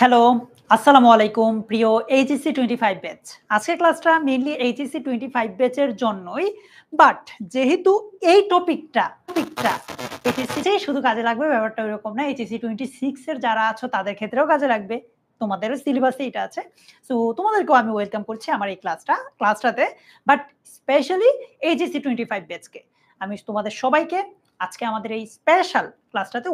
Hello, আসসালামু আলাইকুম প্রিয় এইচএসসি 25 ব্যাচ। আজকের ক্লাসটা মেইনলি এইচএসসি 25 ব্যাচের জন্যই। বাট যেহেতু এই টপিকটা এইচএসসি শুধু কাজে লাগবে ব্যাপারটা ওইরকম না। এইচএসসি 26 এর যারা আছো তাদের ক্ষেত্রেও কাজে লাগবে। তোমাদেরও সিলেবাসে এটা আছে। সো তোমাদেরকেও আমি ওয়েলকাম করছি আমার এই ক্লাসটাতে। বাট স্পেশালি এইচএসসি 25 ব্যাচকে। আমি তোমাদের সবাইকে আজকে আমাদের এই স্পেশাল ক্লাসটাতে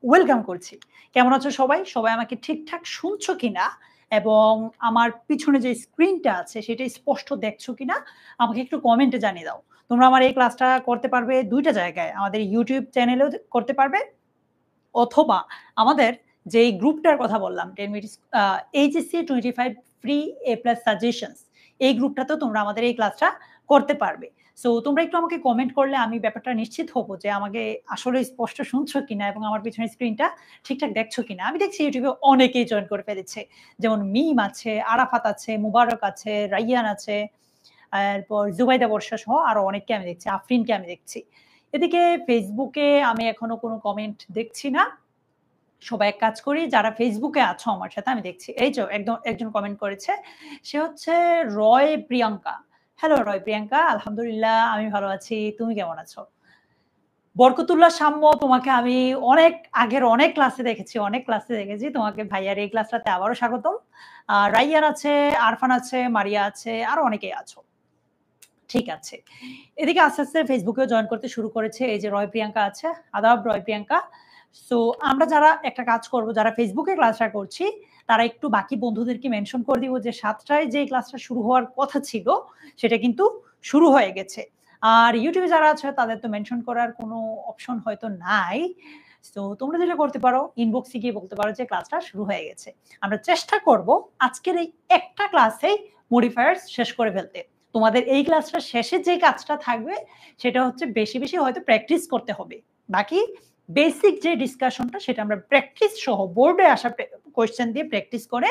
ওয়েলকাম করছি। কেমন আছো সবাই? সবাই আমাকে ঠিকঠাক শুনছো কিনা? এবং আমার পিছনে যে স্ক্রিনটা আছে সেটা স্পষ্ট দেখছো কিনা? আমাকে একটু কমেন্টে জানিয়ে দাও। তোমরা আমার এই ক্লাসটা করতে পারবে ২ টা জায়গায়। আমাদের YouTube চ্যানেলেও করতে পারবে অথবা আমাদের যেই গ্রুপটার কথা বললাম 10 মিনিটস এইচএসসি 25 ফ্রি এ প্লাস সাজেশনস এই গ্রুপটাতেও তোমরা আমাদের এই ক্লাসটা করতে পারবে। সো তোমরা একটু আমাকে কমেন্ট করলে আমি ব্যাপারটা নিশ্চিত হব যে আমাকে আসলে স্পষ্ট শুনছো কিনা এবং আমার পিছনের স্ক্রিনটা ঠিকঠাক দেখছো কিনা। আমি দেখছি ইউটিউবে অনেকেই জয়েন করে ফেলেছে। যেমন মিম আছে, আরাফাত আছে, মুবারক আছে, রাইয়ান আছে, এরপর জুবাইদা বর্ষা সহ আরো অনেককে আমি দেখছি, আফরিনকে আমি দেখছি। এদিকে ফেসবুকে আমি এখনো কোনো কমেন্ট দেখছি না। সবাই এক কাজ করি, যারা ফেসবুকে আছো আমার সাথে আমি দেখছি। এই যে একজন কমেন্ট করেছে। সে হচ্ছে রয় প্রিয়াঙ্কা। হ্যালো রয় প্রিয়াঙ্কা, আলহামদুলিল্লাহ আমি ভালো আছি। তুমি কেমন আছো? বরকতুল্লাহ সাম্য, তোমাকে আমি অনেক ক্লাসে দেখেছি। তোমাকে ভাইয়ার এই ক্লাসটাতে আবারও স্বাগতম। রাইয়ান আছে, আরফান আছে, মারিয়া আছে, আরো অনেকেই আছো। ঠিক আছে। এদিকে আস্তে ফেসবুকেও জয়েন করতে শুরু করেছে। এই যে রয় প্রিয়াঙ্কা আছে। আদাব রয় প্রিয়াঙ্কা। সো আমরা যারা একটা কাজ করব, যারা ফেসবুকে ক্লাসটা করছি, তারা একটু বাকি বন্ধুদেরকে মেনশন করে দিব যে ৭ টায় যে ক্লাসটা শুরু হওয়ার কথা ছিল, সেটা কিন্তু শুরু হয়ে গেছে। আর YouTube এ যারা আছে তাদের তো মেনশন করার কোনো অপশন হয়তো নাই। সো তোমরা যেটা করতে পারো, ইনবক্সে গিয়ে বলতে পারো যে ক্লাসটা শুরু হয়ে গেছে। আমরা চেষ্টা করব আজকের এই একটা ক্লাসেই মডিফায়ার্স শেষ করে ফেলতে। তোমাদের এই ক্লাসটা শেষে যে কাজটা থাকবে সেটা হচ্ছে বেশি হয়তো প্র্যাকটিস করতে হবে। বাকি বেসিক যে ডিসকাশনটা সেটা আমরা প্র্যাকটিস সহ বোর্ডে আসা কোয়েশ্চেন দিয়ে প্র্যাকটিস করে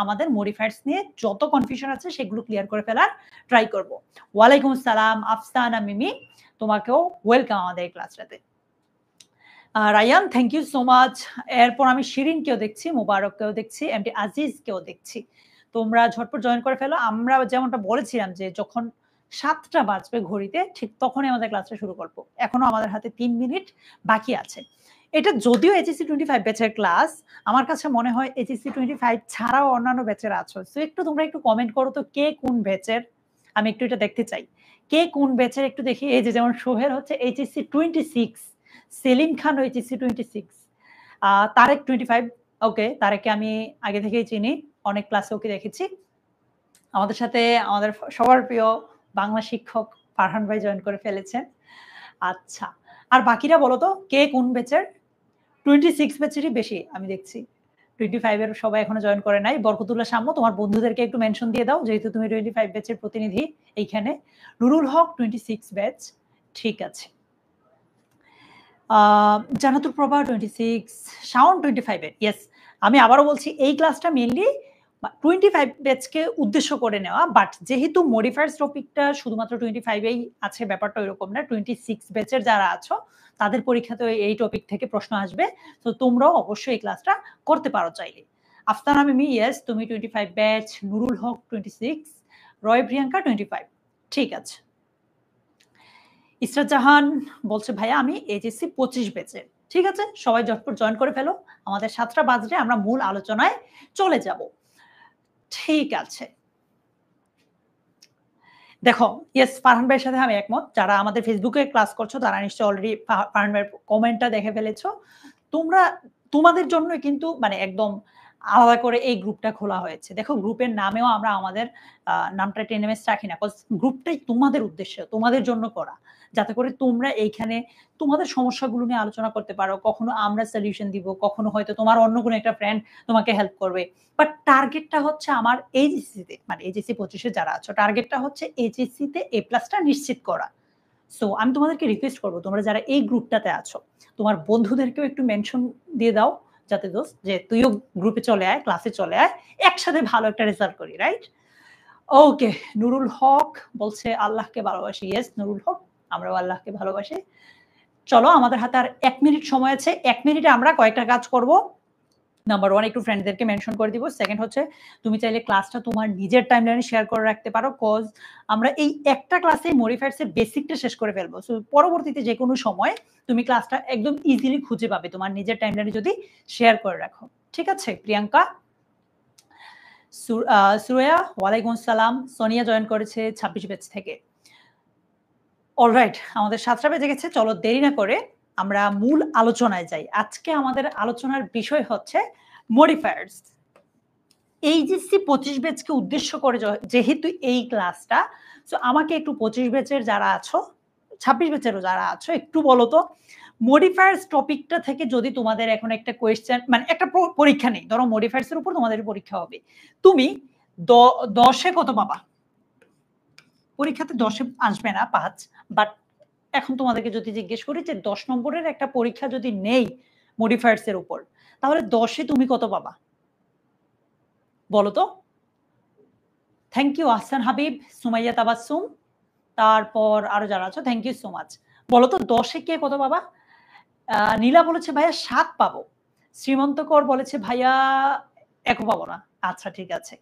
আমাদের মডিফায়ার্স নিয়ে যত কনফিউশন আছে সেগুলো ক্লিয়ার করে ফেলার ট্রাই করব। ওয়ালাইকুম আসসালাম আফসানা মিমি, তোমাকেও ওয়েলকাম আমাদের এই ক্লাসটাতে। Ryan thank you so much. এরপর আমি শিরিনকেও দেখছি, মুবারককেও দেখছি, এমডি আজিজকেও দেখছি। তোমরা ঝটপট জয়েন করে ফেলো। আমরা যেমনটা বলেছিলাম যে যখন ৭টা বাজবে ঘড়িতে ঠিক তখনই আমাদের ক্লাসটা শুরু করব। এখনো আমাদের হাতে ৩ মিনিট বাকি আছে। এটা যদিও এইচএসসি 25 ব্যাচের ক্লাস, আমার কাছে মনে হয় এইচএসসি 25 ছাড়াও অন্যান্য ব্যাচের আছো। সো তোমরা একটু কমেন্ট করো তো কে কোন ব্যাচের? আমি একটু এটা দেখতে চাই। কে কোন ব্যাচের একটু দেখি। এই যে যেমন সোহেল হচ্ছে এইচএসসি 26, সেলিম খান এইচএসসি 26, তারেক 25। ওকে, তারেককে আমি আগে থেকেই চিনি, অনেক ক্লাসে ওকে দেখেছি। আমাদের সাথে আমাদের সবার প্রিয় বাংলা শিক্ষক ফারহান ভাই জয়েন করে ফেলেছেন। আচ্ছা, আর বাকিরা বলো তো কে কোন ব্যাচের? 26 ব্যাচেরই বেশি আমি দেখছি। 25 এর সবাই এখনো জয়েন করে নাই। বরকতুল্লাহ সাম্য, তোমার বন্ধুদেরকে একটু মেনশন দিয়ে দাও যেহেতু তুমি 25 ব্যাচের প্রতিনিধি এইখানে। নুরুল হক 26 ব্যাচ, ঠিক আছে। জান্নাতুল প্রভা 26, শাওন 25 এর। ইয়েস, আমি আবারও বলছি এই ক্লাসটা মেইনলি 25 ব্যাচকে উদ্দেশ্য করে নেওয়া। বাট যেহেতু মডিফায়ার্স টপিকটা শুধুমাত্র 25 এই আছে, ব্যাপারটা ওইরকম না। 26 ব্যাচের যারা আছো তাদের পরীক্ষাতে এই টপিক থেকে প্রশ্ন আসবে। তো তোমরাও অবশ্যই এই ক্লাসটা করতে পারো চাইলে। আফতানা মিমি, ইয়েস তুমি 25 ব্যাচ, নুরুল হক 26, রয় প্রিয়াঙ্কা 25, ঠিক আছে। ইসরাত জাহান বলছে ভাইয়া আমি এইচএসসি 25 ব্যাচের। ঠিক আছে, সবাই ঝটপট জয়েন করে ফেলো। আমাদের ৭টা বাজলে আমরা মূল আলোচনায় চলে যাব। ঠিক আছে। দেখো, ইয়েস ফারহান ভাইয়ের সাথে আমি একমত। যারা আমাদের ফেসবুকে ক্লাস করছো তারা নিশ্চয়ই অলরেডি ফারহান ভাইয়ের কমেন্টটা দেখে ফেলেছো। তোমাদের জন্যই কিন্তু মানে একদম আলাদা করে এই গ্রুপটা খোলা হয়েছে। দেখো গ্রুপের নামেও আমরা আমাদের নামটা টেনেমেস রাখি না। কজ গ্রুপটাই তোমাদের উদ্দেশ্যে, তোমাদের জন্য করা। যাতে করে তোমরা এইখানে তোমাদের সমস্যাগুলো নিয়ে আলোচনা করতে পারো। কখনো আমরা সলিউশন দিব, কখনো হয়তো তোমার অন্য কোনো একটা ফ্রেন্ড তোমাকে হেল্প করবে। বাট টার্গেটটা হচ্ছে আমার এইচএসসিতে মানে এইচএসসি 25 এ যারা আছো টার্গেটটা হচ্ছে এইচএসসিতে এ প্লাসটা নিশ্চিত করা। সো আমি তোমাদেরকে রিকোয়েস্ট করব তোমরা যারা এই গ্রুপটাতে আছো তোমার বন্ধুদেরকেও একটু মেনশন দিয়ে দাও যাতে দোস্ত যে তুইও গ্রুপে চলে আয়, ক্লাসে চলে আয়, একসাথে ভালো একটা রেজাল্ট করি, রাইট? ওকে, নুরুল হক বলছে আল্লাহকে ভালোবাসি। ইয়েস নুরুল হক, আমরাও আল্লাহকে ভালোবাসি। চলো আমাদের হাতে আর ১ মিনিট সময় আছে। ১ মিনিটে আমরা কয়েকটা কাজ করব। নাম্বার 1 একটু ফ্রেন্ডদেরকে মেনশন করে দিব। সেকেন্ড হচ্ছে তুমি চাইলে ক্লাসটা তোমার নিজের টাইমলাইনে শেয়ার করে রাখতে পারো। কজ আমরা এই একটা ক্লাসে মডিফায়ার্স এর বেসিকটা শেষ করে ফেলবো। সো পরবর্তীতে যে কোনো সময় তুমি ক্লাসটা একদম ইজিলি খুঁজে পাবে তোমার নিজের টাইমলাইনে যদি শেয়ার করে রাখো। ঠিক আছে প্রিয়াঙ্কা? সুরায়া ওয়ালাইকুম আসসালাম। সোনিয়া জয়েন করেছে 26 ব্যাচ থেকে। অলরাইট, আমাদের 7টা বেজে গেছে। চলো দেরি না করে আমরা মূল আলোচনায় যাই। আজকে আমাদের আলোচনার বিষয় হচ্ছে মডিফায়ার্স। এইচএসসি 25 ব্যাচকে উদ্দেশ্য করে যেহেতু এই ক্লাসটা, সো আমাকে একটু 25 ব্যাচের যারা আছো, 26 ব্যাচেরও যারা আছো, একটু বলো তো মডিফায়ার্স টপিকটা থেকে যদি তোমাদের এখন একটা কোয়েশ্চেন, মানে একটা পরীক্ষা নেই, ধরো মডিফায়ার্স এর উপর তোমাদের পরীক্ষা হবে, তুমি 10-এ কত পাবা? পরীক্ষাতে 10-এ আসবে না 5, বাট এখন তোমাদেরকে যদি জিজ্ঞেস করি যে 10 নম্বরের একটা পরীক্ষা যদি নেই মডিফায়ার্স এর উপর, তাহলে 10-এ তুমি কত পাবা বলো তো? থ্যাংক ইউ আহসান হাবিব, সুমাইয়া তাবাসসুম, তারপর আরো যারা আছো থ্যাংক ইউ সো মাচ। বলো তো 10-এ কে কত পাবা? নীলা বলেছে ভাইয়া 7 পাবো। শ্রীমন্তকর বলেছে ভাইয়া 1 পাবো না। আচ্ছা ঠিক আছে,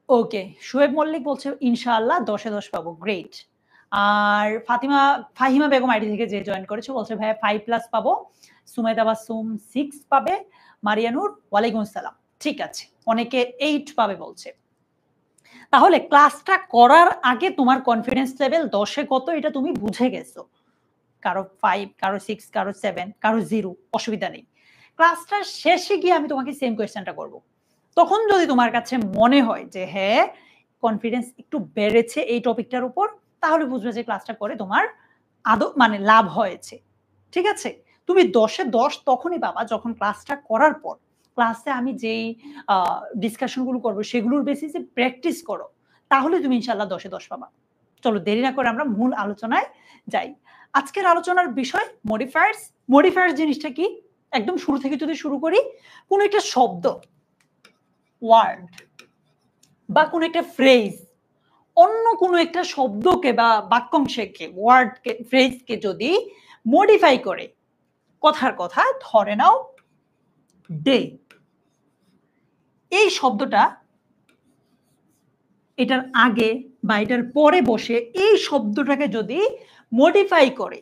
ওকে। শোয়েব মল্লিক বলছে ইনশাআল্লাহ 10-এ 10 পাবো। গ্রেট। আর ফাহিমা বেগম আইডি থেকে যে জয়েন করেছে বলছে ভাইয়া 5+ পাবো। সুমাইয়া তাবাসসুম 6 পাবে। মারিয়ানুর ওয়ালাইকুম আসসালাম। ঠিক আছে, অনেকে 8 পাবে বলছে। তাহলে ক্লাসটা করার আগে তোমার কনফিডেন্স লেভেল 10-এ কত এটা তুমি বুঝে গেছো। কারো 5, কারো 6, কারো 7, কারো 0, অসুবিধা নেই। ক্লাসটার শেষে গিয়ে আমি তোমাকে সেম কোয়েশ্চেনটা করব। তখন যদি তোমার কাছে মনে হয় যে হ্যাঁ কনফিডেন্স একটু বেড়েছে এই টপিকটার উপর, তাহলে বুঝবে যে ক্লাসটা করে তোমার মানে লাভ হয়েছে। ঠিক আছে? তুমি 10-এ 10 তখনই পাবা যখন ক্লাসটা করার পর ক্লাসে আমি যেই ডিসকাশন গুলো করবো সেগুলোর বেসিসে প্র্যাকটিস করো, তাহলে তুমি ইনশাআল্লাহ 10-এ 10 পাবা। চলো দেরি না করে আমরা মূল আলোচনায় যাই। আজকের আলোচনার বিষয় মডিফায়ার্স। মডিফায়ার্স জিনিসটা কি? একদম শুরু থেকে যদি শুরু করি, কোন একটা শব্দ, ওয়ার্ড বা কোন একটা ফ্রেজ অন্য কোনো একটা শব্দকে বা বাক্যাংশকে, ওয়ার্ডকে, ফ্রেজকে যদি মডিফাই করে, কথার কথা ধরে নাও ডে, এই শব্দটা এটার আগে বা এটার পরে বসে এই শব্দটাকে যদি মডিফাই করে,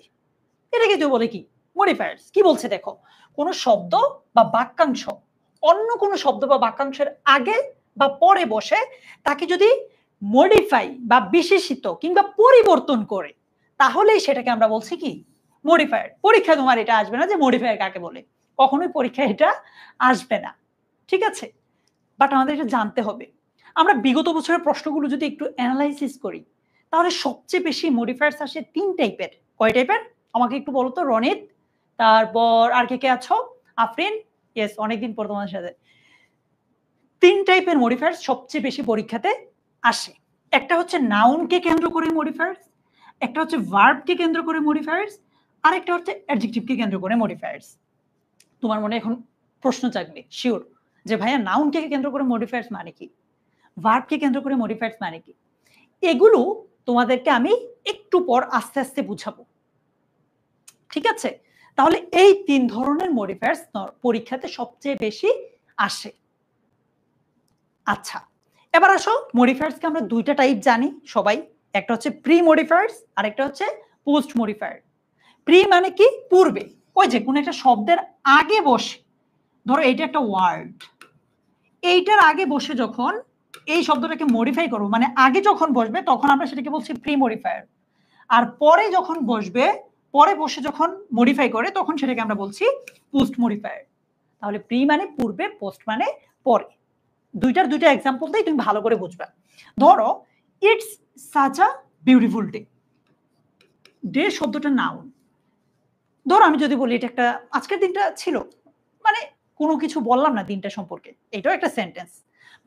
এটাকে তো বলে কি? মডিফায়ার্স। কি বলছে দেখো, কোন শব্দ বা বাক্যাংশ অন্য কোন শব্দ বা বাক্যাংশের আগে বা পরে বসে তাকে যদি মডিফাই বা বিশেষিত কিংবা পরিবর্তন করে, তাহলেই সেটাকে আমরা বলছি কি? মডিফায়ার। পরীক্ষা তোমার এটা আসবে না যে মডিফায়ার কাকে বলে, কখনোই পরীক্ষায় এটা আসবে না। ঠিক আছে? বাট আমাদের এটা জানতে হবে। আমরা বিগত বছরের প্রশ্নগুলো যদি একটু অ্যানালাইসিস করি, তাহলে সবচেয়ে বেশি মডিফায়ার্স আসে 3 টাইপের। কয় টাইপের আমাকে একটু বলো তো রনিত, তারপর আর কে আছো? আফরিন। ইয়েস, অনেকদিন পর তোমার সাথে। 3 টাইপের মডিফায়ার্স সবচেয়ে বেশি পরীক্ষাতে আসে। একটা হচ্ছে নাউনকে কেন্দ্র করে মডিফায়ার্স, একটা হচ্ছে ভার্বকে কেন্দ্র করে মডিফায়ার্স, আর একটা হচ্ছে অ্যাডজেক্টিভকে কেন্দ্র করে মডিফায়ার্স। তোমার মনে এখন প্রশ্ন জাগবে শিওর যে ভাইয়া নাউনকে কেন্দ্র করে মডিফায়ার্স মানে কি, ভার্বকে কেন্দ্র করে মডিফায়ার্স মানে কি? এগুলো তোমাদেরকে আমি একটু পর আস্তে আস্তে বুঝাবো। ঠিক আছে? তাহলে এই 3 ধরনের মডিফায়ার্স পরীক্ষাতে সবচেয়ে বেশি আসে। আচ্ছা, এবার আসো মডিফায়ার্সকে আমরা 2টা টাইপ জানি সবাই। একটা হচ্ছে প্রি মডিফায়ার্স আর একটা হচ্ছে পোস্ট মডিফায়ার। প্রি মানে কি? পূর্বে। ওই যে কোন একটা শব্দের আগে বসে, ধরো এইটা একটা ওয়ার্ড, এইটার আগে বসে যখন এই শব্দটাকে মডিফাই করবো, মানে আগে যখন বসবে তখন আমরা সেটাকে বলছি প্রি মডিফায়ার, আর পরে যখন বসবে, পরে বসে যখন মডিফাই করে তখন সেটাকে আমরা বলছি পোস্ট মডিফায়ার। তাহলে প্রি মানে পূর্বে, পোস্ট মানে পরে। দুইটা এক্সাম্পল দিয়ে তুমি ভালো করে বুঝবা। ধরো it's such a beautiful day. Day শব্দটা নাউন। ধরো আমি যদি বলি এটা একটা আজকের দিনটা ছিল, মানে কোনো কিছু বললাম না দিনটা সম্পর্কে, এটাও একটা সেন্টেন্স।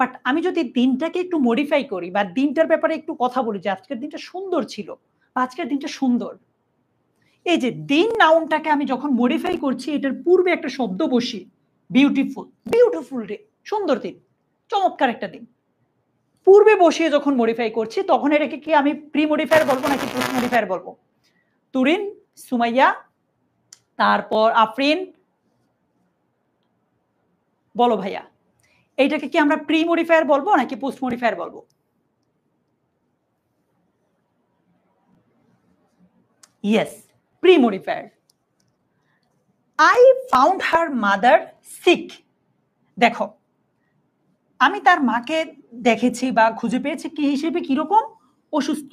বাট আমি যদি দিনটাকে একটু মডিফাই করি বা দিনটার ব্যাপারে একটু কথা বলি যে আজকের দিনটা সুন্দর ছিল বা আজকের দিনটা সুন্দর, এই যে দিন নাউনটাকে আমি যখন মডিফাই করছি, এটার পূর্বে একটা শব্দ বসি বিউটিফুল। বিউটিফুল ডে, সুন্দর দিন, চমৎকার একটা দিন। পূর্বে বসিয়ে যখন মডিফাই করছি তখন এটাকে কি আমি প্রি মডিফায়ার বলবো নাকি পোস্ট মডিফায়ার বলবো? তুরিন, সুমাইয়া, তারপর আফরিন, বলো ভাইয়া, এইটাকে কি আমরা প্রি মডিফায়ার বলবো নাকি পোস্ট মডিফায়ার বলবো? Yes, pre modifier. I found her mother sick. দেখো, আমি তার মাকে দেখেছি বা খুঁজে পেয়েছি কি হিসেবে, কিরকম? অসুস্থ।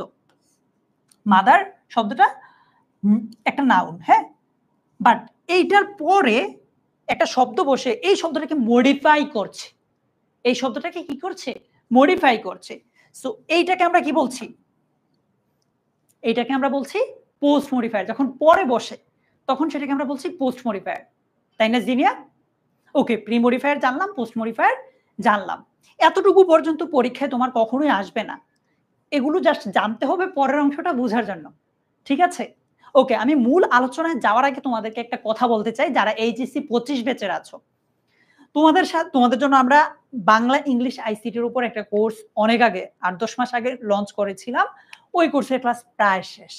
মাদার শব্দটা একটা নাউন, হ্যাঁ, বাট এইটার পরে একটা শব্দ বসে এই শব্দটাকে মডিফাই করছে। এই শব্দটাকে কি করছে? মডিফাই করছে। সো এইটাকে আমরা কি বলছি? এইটাকে আমরা বলছি পোস্ট মডিফায়ার। যখন পরে বসে তখন সেটাকে আমরা বলছি পোস্ট মডিফায়ার, তাই না জিনিয়া? ওকে, প্রি মডিফায়ার জানলাম, পোস্ট মডিফায়ার জানলাম। এতটুকু পর্যন্ত পরীক্ষায় তোমার কখনোই আসবে না, এগুলো জাস্ট জানতে হবে পরের অংশটা বোঝার জন্য, ঠিক আছে? ওকে, আমি মূল আলোচনায় যাওয়ার আগে তোমাদেরকে একটা কথা বলতে চাই, যারা এইচএসসি 25 ব্যাচের আছো, তোমাদের জন্য আমরা বাংলা ইংলিশ আইসিটির উপর একটা কোর্স অনেক আগে 8-10 মাস আগে লঞ্চ করেছিলাম। ওই কোর্সের ক্লাস প্রায় শেষ।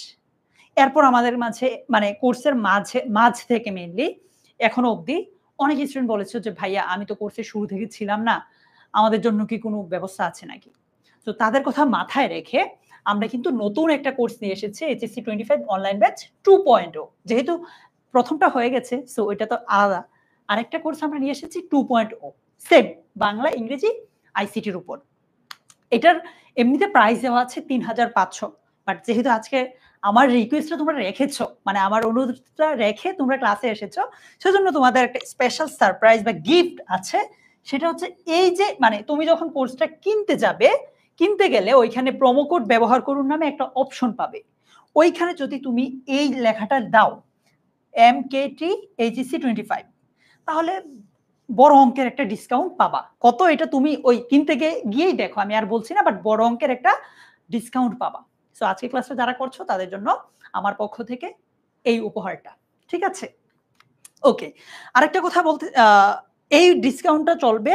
এরপর আমাদের মাঝে মানে কোর্সের মাঝ থেকে মেইনলি এখনো অবধি অনেক স্টুডেন্ট বলেছে যে ভাইয়া আমি তো কোর্সের শুরু থেকে ছিলাম না, আমাদের জন্য কি কোনো ব্যবস্থা আছে নাকি? তো তাদের কথা মাথায় রেখে আমরা কিন্তু নতুন একটা কোর্স নিয়ে এসেছি, এইচএসসি 25 অনলাইন ব্যাচ 2.0। যেহেতু প্রথমটা হয়ে গেছে, সো এটা তো আলাদা। আরেকটা কোর্স আমরা নিয়ে এসেছি 2.0, সেম বাংলা ইংরেজি আইসিটির উপর। এটার এমনিতে প্রাইস দেওয়া আছে 3500, বাট যেহেতু আজকে আমার রিকোয়েস্টটা তোমরা রেখেছো, মানে আমার অনুরোধটা রেখে তোমরা ক্লাসে এসেছো, সেজন্য তোমাদের একটা স্পেশাল সারপ্রাইজ বা গিফট আছে। সেটা হচ্ছে এই যে মানে তুমি যখন কোর্সটা কিনতে যাবে, কিনতে গেলে ওইখানে প্রোমো কোড ব্যবহার করুন নামে একটা অপশন পাবে। ওইখানে যদি তুমি এই লেখাটা দাও MKT HEC 25, তাহলে বড় অঙ্কের একটা ডিসকাউন্ট পাবা। কত এটা তুমি ওই কিনতে গিয়েই দেখো, আমি আর বলছি না, বাট বড় অঙ্কের একটা ডিসকাউন্ট পাবা। সো আজকে ক্লাসটা যারা করছো তাদের জন্য আমার পক্ষ থেকে এই উপহারটা, ঠিক আছে? ওকে, আরেকটা কথা বলতে, এই ডিসকাউন্টটা চলবে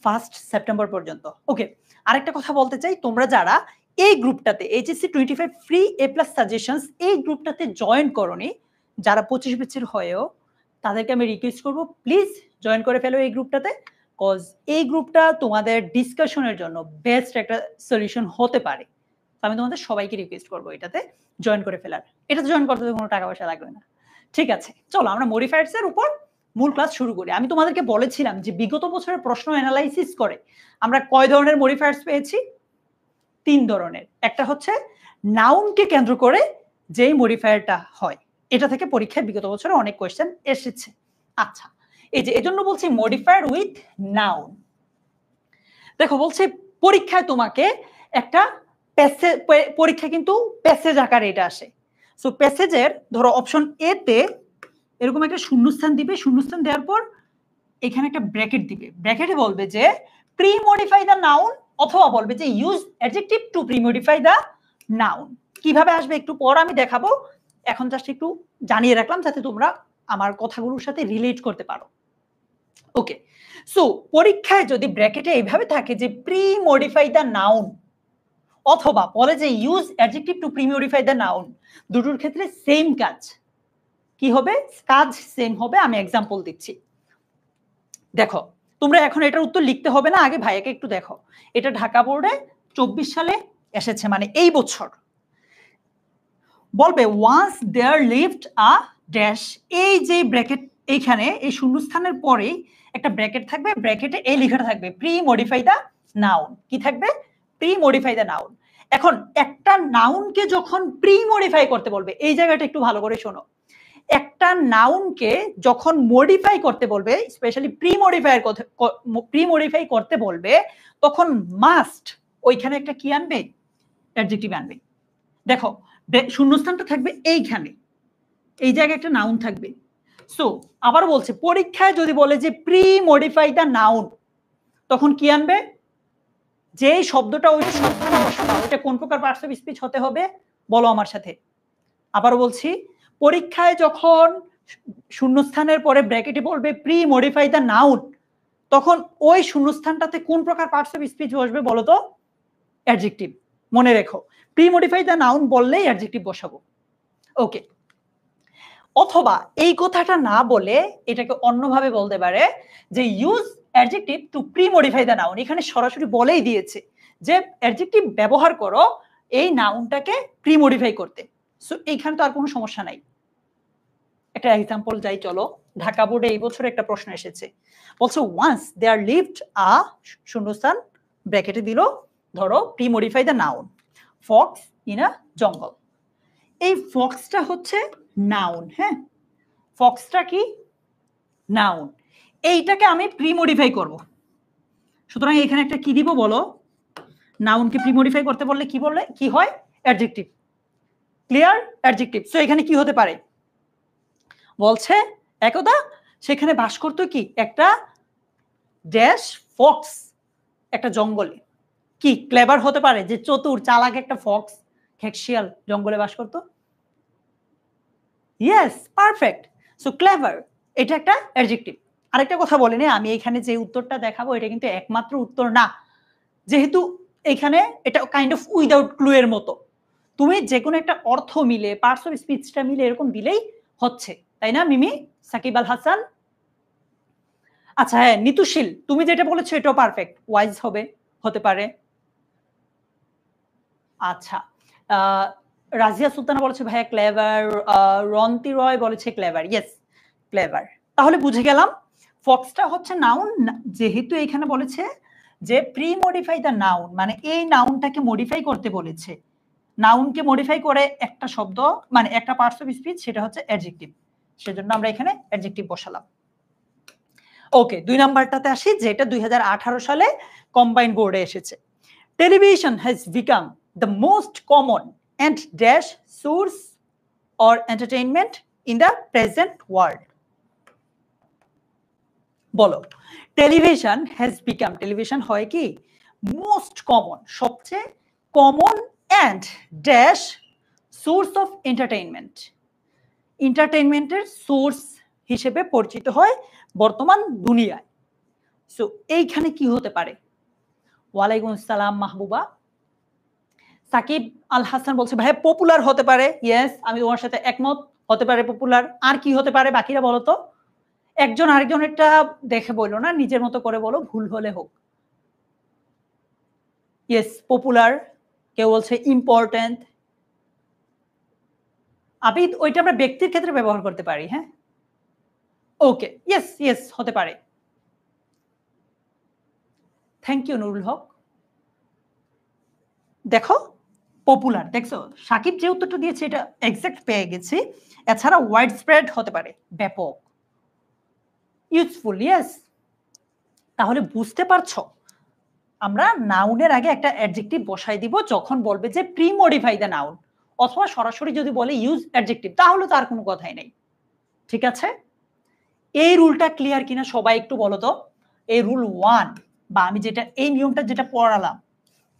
1 সেপ্টেম্বর পর্যন্ত। ওকে, আরেকটা কথা বলতে চাই, তোমরা যারা এই গ্রুপটাতে এইচএসসি 25 ফ্রি A+ সাজেশনস এই গ্রুপটাতে জয়েন করোনি, যারা 25 ব্যাচের হয়েও, তাদেরকে আমি রিকোয়েস্ট করব প্লিজ জয়েন করে ফেলো এই গ্রুপটাতে, কজ এই গ্রুপটা তোমাদের ডিসকাশনের জন্য বেস্ট একটা সলিউশন হতে পারে। আমি তোমাদের সবাইকে রিকোয়েস্ট করবো এটাতে জয়েন করে ফেলার। এটাতে জয়েন করতে কোনো টাকা পয়সা লাগবে না, ঠিক আছে? চলো আমরা মডিফায়ার্স এর উপর মূল ক্লাস শুরু করি। আমি তোমাদেরকে বলেছিলাম যে বিগত বছরের প্রশ্ন অ্যানালাইসিস করে আমরা কয় ধরনের মডিফায়ার্স পেয়েছি? 3 ধরনের। একটা হচ্ছে নাউনকে কেন্দ্র করে যেই মডিফায়ারটা হয়, এটা থেকে পরীক্ষায় বিগত বছরে অনেক কোয়েশ্চেন এসেছে। আচ্ছা, এই যে এজন্য বলছি মডিফায়ার উইথ নাউন। দেখো বলছে পরীক্ষায় তোমাকে একটা পরীক্ষা কিন্তু প্যাসেজ আকারে এটা আসে। সো প্যাসেজের ধরো অপশন এ তে এরকম একটা শূন্যস্থান দিবে, শূন্যস্থান দেওয়ার পর এখানে একটা ব্র্যাকেট দিবে। ব্র্যাকেটে বলবে যে প্রি মডিফাই দ্য নাউন, অথবা বলবে যে use adjective two pre modify the noun. কিভাবে আসবে একটু পর আমি দেখাবো, এখন জাস্ট একটু জানিয়ে রাখলাম যাতে তোমরা আমার কথাগুলোর সাথে রিলেট করতে পারো। ওকে, সো পরীক্ষায় যদি ব্র্যাকেটে এইভাবে থাকে যে প্রি মডিফাই দ্য নাউন, অথবা বলে যে use adjective two pre modify the noun, দুটোর ক্ষেত্রে সেম কাজ। কি হবে? কাজ সেম হবে। আমি এক্সাম্পল দিচ্ছি, দেখো তোমরা এখন এটার উত্তর লিখতে হবে না, আগে ভাইয়াকে একটু দেখো। এটা ঢাকা বোর্ডে 24 সালে এসেছে, মানে এই বছর। বলবে once there lived a dash, এই যে ব্র্যাকেট এইখানে এই শূন্যস্থানের পরেই একটা ব্র্যাকেট থাকবে, ব্র্যাকেটে এই লেখাটা থাকবে প্রি মডিফাই দ্য নাউন। কি থাকবে? Pre modify the noun. এখন একটা নাউনকে যখন প্রি মডিফাই করতে বলবে, এই জায়গাটা একটু ভালো করে শোনো, একটা নাউনকে যখন মডিফাই করতে বলবে, স্পেশালি প্রি মডিফাই করতে বলবে, তখন মাস্ট ওইখানে একটা কি আনবে? অ্যাডজেক্টিভ আনবে। দেখো শূন্যস্থানটা থাকবে এইখানে, এই জায়গায় একটা নাউন থাকবে। সো আবার বলছে পরীক্ষায় যদি বলে যে প্রি মডিফাই দ্য নাউন, তখন কি আনবে? যে শব্দটা ওই শব্দটা বসানো, ওইটা কোন প্রকার পার্টস অফ স্পিচ হতে হবে বলো আমার সাথে। আবার বলছি, পরীক্ষায় যখন শূন্যস্থানের পরে ব্র্যাকেটে বলবে প্রি মডিফাই দ্য নাউন, তখন ওই শূন্যস্থানটাতে কোন প্রকার পার্টস অফ স্পিচ বসবে বলো তো? অ্যাডজেক্টিভ। মনে রেখো, প্রি মডিফাই দ্য নাউন বললেই অ্যাডজেক্টিভ বসাবো। ওকে, অথবা এই কথাটা না বলে এটাকে অন্যভাবে বলতে পারে যে use adjective two pre modify the noun. এখানে সরাসরি বলেই দিয়েছে যে অ্যাডজেক্টিভ ব্যবহার করো এই নাউনটাকে প্রি মডিফাই করতে। সো এইখানে তো আর কোনো সমস্যা নাই। একটা এক্সাম্পল যাই চলো। ঢাকা বোর্ডে এই বছর একটা প্রশ্ন এসেছে, বলছে ওয়ান্স দেয়ার লিভড আ শূন্যস্থান ব্র্যাকেটে দিল ধরো pre modify the noun Fox in a জঙ্গল। এই ফক্সটা হচ্ছে নাউন, হ্যাঁ ফক্সটা কি নাউন, এইটাকে আমি প্রি মডিফাই করব। সুতরাং এখানে একটা কি দিব বলো, নাউনকে প্রি মডিফাই করতে বললে কি হয় অ্যাডজেক্টিভ। ক্লিয়ার? অ্যাডজেক্টিভ। সো এখানে কি হতে পারে বলছে একদা সেখানে বাস করতো কি একটা ড্যাশ ফক্স, একটা জঙ্গলে। কি ক্লেভার হতে পারে যে চতুর চালাক একটা ফক্স খেকশিয়াল জঙ্গলে বাস করতো। Yes perfect. সো ক্লেভার এটা একটা অ্যাডজেক্টিভ। আরেকটা কথা বলেনি, আমি এখানে যে উত্তরটা দেখাবো এটা কিন্তু একমাত্র উত্তর না, যেহেতু এখানে এটা কাইন্ড অফ উইদাউট ক্লু এর মতো। তুমি যে কোনো একটা অর্থ মিলে পার্টস অফ স্পিচটা মিলে এরকম দিলেই হচ্ছে, তাই না মিমি? সাকিব আল হাসান। আচ্ছা হ্যাঁ নিতুশীল, তুমি যেটা বলেছো এটাও পারফেক্ট, ওয়াইজ হতে পারে। আচ্ছা রাজিয়া সুলতানা বলেছে ভাইয়া ক্লেভার, রন্তি রয় বলেছে ক্লেভার। Yes clever. তাহলে বুঝে গেলাম ফক্সটা হচ্ছে নাউন, যেহেতু এখানে বলেছে যে প্রি মডিফাই দ্য নাউন, মানে এই নাউনটাকে মডিফাই করতে বলেছে। নাউনকে মডিফাই করে একটা শব্দ মানে একটা পার্টস অফ স্পিচ, সেটা হচ্ছে অ্যাডজেক্টিভ। সেজন্য আমরা এখানে অ্যাডজেক্টিভ বসালাম। ওকে 2 নাম্বারটাতে আসি, যেটা 2018 সালে কম্বাইন্ড বোর্ডে এসেছে। Television has become the most common and dash source or entertainment in the present world. বলো টেলিভিশন হ্যাজ বিকাম, টেলিভিশন হয় কি মোস্ট কমন সবচেয়ে common and dash source of entertainment, এন্টারটেইনমেন্টের সোর্স হিসেবে পরিচিত হয় বর্তমান দুনিয়ায়। সো এইখানে কি হতে পারে? ওয়ালাইকুম আসসালাম মাহবুবা। সাকিব আল হাসান বলছে ভাই পপুলার হতে পারে। ইয়েস আমি তোমার সাথে একমত, হতে পারে পপুলার। আর কি হতে পারে বাকিরা বলো তো? একজন আরেকজনেরটা দেখে বলো না, নিজের মতো করে বলো, ভুল হলে হোক। ইয়েস পপুলার, কেউ বলছে ইম্পর্টেন্ট। আবিদ ওইটা আমরা ব্যক্তির ক্ষেত্রে ব্যবহার করতে পারি। হ্যাঁ ওকে ইয়েস ইয়েস হতে পারে। থ্যাংক ইউ নুরুল হক। দেখো পপুলার, দেখছো সাকিব যে উত্তরটা দিয়েছে এটা এক্সাক্ট পেয়ে গেছি। এছাড়া ওয়াইড স্প্রেড হতে পারে, ব্যাপক। Useful, yes. তাহলে বুঝতে পারছো আমরা নাউনের আগে একটা অ্যাডজেক্টিভ বসাই দিব যখন বলবে যে প্রি মডিফাই দ্য নাউন, অথবা সরাসরি যদি বলে ইউজ অ্যাডজেক্টিভ তাহলে তো আর কোনো কথাই নেই। ঠিক আছে? এই রুলটা ক্লিয়ার কিনা সবাই একটু বলো তো। এই রুল 1 বা আমি যেটা এই নিয়মটা যেটা পড়ালাম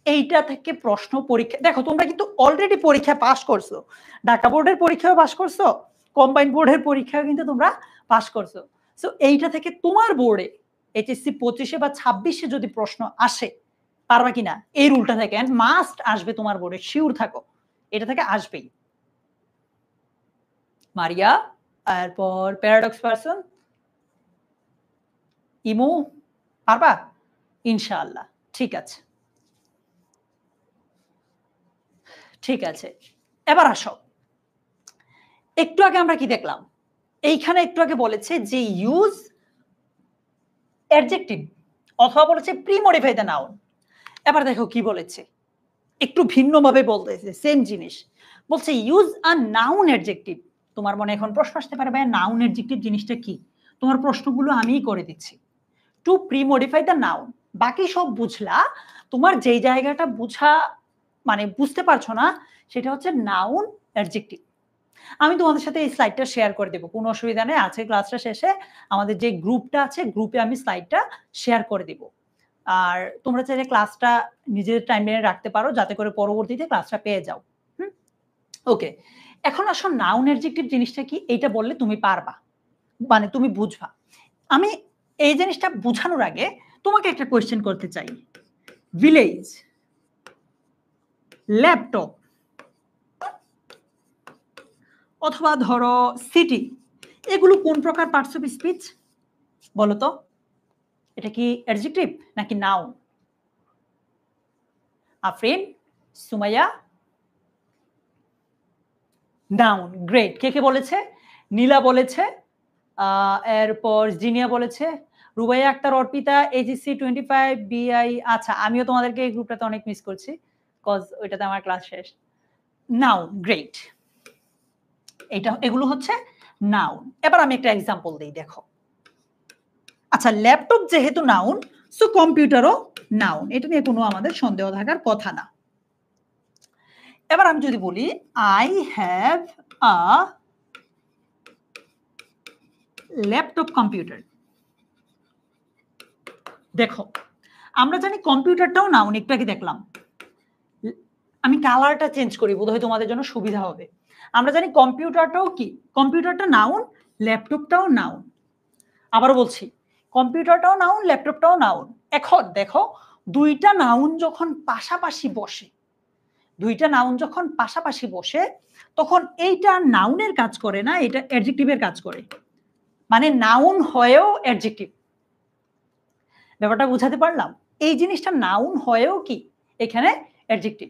এইটা থেকে প্রশ্ন পরীক্ষা, দেখো তোমরা কিন্তু অলরেডি পরীক্ষা পাস করছো, ঢাকা বোর্ডের পরীক্ষাও পাস করছো, কম্বাইন্ড বোর্ডের পরীক্ষাও কিন্তু তোমরা পাস করছো। সো এইটা থেকে তোমার বোর্ডে এইচএসসি 25-এ বা 26-এ যদি প্রশ্ন আসে পারবা কিনা এই রুলটা থেকে, এন্ড মাস্ট আসবে তোমার বোর্ডে, শিওর থাকো এটা থেকে আসবেই। মারিয়া, এরপর প্যারাডক্স পারসন, ইমু, পারবা ইনশাআল্লাহ। ঠিক আছে ঠিক আছে, এবার আসো। একটু আগে আমরা কি দেখলাম? এইখানে একটু আগে বলেছে যে ইউজ অ্যাডজেক্টিভ অথবা বলেছে প্রি মডিফাই দ্য নাউন। এবার দেখো কি বলেছে, একটু ভিন্নভাবে বলতেছে সেম জিনিস। বলছে ইউজ আ নাউন অ্যাডজেক্টিভ। তোমার মনে এখন প্রশ্ন আসতে পারে ভাই নাউন অ্যাডজেক্টিভ জিনিসটা কি? তোমার প্রশ্নগুলো আমিই করে দিচ্ছি। Two pre modify the noun, বাকি সব বুঝলা, তোমার যেই জায়গাটা বুঝা মানে বুঝতে পারছো না সেটা হচ্ছে নাউন অ্যাডজেক্টিভ। আমি তোমাদের সাথে এই স্লাইডটা শেয়ার করে দেবো, কোনো অসুবিধা নেই। আজকে ক্লাসটা শেষে আমাদের যে গ্রুপটা আছে গ্রুপে আমি স্লাইডটা শেয়ার করে দিব। আর তোমরা চাইলে ক্লাসটা নিজেদের টাইমলাইনে রাখতে পারো যাতে করে পরবর্তীতে ক্লাসটা পেয়ে যাও। ওকে এখন আসো নাউন অ্যাডজেক্টিভ জিনিসটা কি এইটা বললে তুমি পারবা, মানে তুমি বুঝবা। আমি এই জিনিসটা বোঝানোর আগে তোমাকে একটা কোয়েশ্চেন করতে চাই। ভিলেজ, ল্যাপটপ অথবা ধরো সিটি, এগুলো কোন প্রকার পার্টস অফ স্পিচ বলো তো? এটা কি অ্যাডজেক্টিভ নাকি noun? Afrin, Sumaiya? Noun. Great. কে কে বলেছে? নীলা বলেছে, এরপর জিনিয়া বলেছে, রুবাইয়া আক্তার, অর্পিতা, এইচএসসি 25 বিআই। আচ্ছা, আমিও তোমাদেরকে এই গ্রুপটাতে অনেক মিস করছি, কজ ওইটাতে আমার ক্লাস শেষ। নাউন। গ্রেট। এগুলো হচ্ছে নাউন। এবার আমি একটা এক্সাম্পল দিই, দেখো। আচ্ছা, ল্যাপটপ যেহেতু নাউন, সো কম্পিউটারও নাউন। এটা নিয়ে কোনো আমাদের সন্দেহ থাকার কথা না। এবার আমি যদি বলি I have a laptop computer. দেখো, আমরা জানি কম্পিউটারটাও নাউন, একটু আগে দেখলাম। আমি কালারটা চেঞ্জ করি, বোধহয় তোমাদের জন্য সুবিধা হবে। আমরা জানি কম্পিউটারটাও কি, কম্পিউটারটা নাউন, ল্যাপটপটাও নাউন। আবারও বলছি, কম্পিউটারটাও নাউন, ল্যাপটপটাও নাউন। এখন দেখো, দুইটা নাউন যখন পাশাপাশি বসে, তখন এইটা নাউনের কাজ করে না, এটা অ্যাডজেক্টিভের কাজ করে। মানে নাউন হয়েও অ্যাডজেক্টিভ। ব্যাপারটা বুঝাতে পারলাম? এই জিনিসটা নাউন হয়েও কি এখানে অ্যাডজেক্টিভ।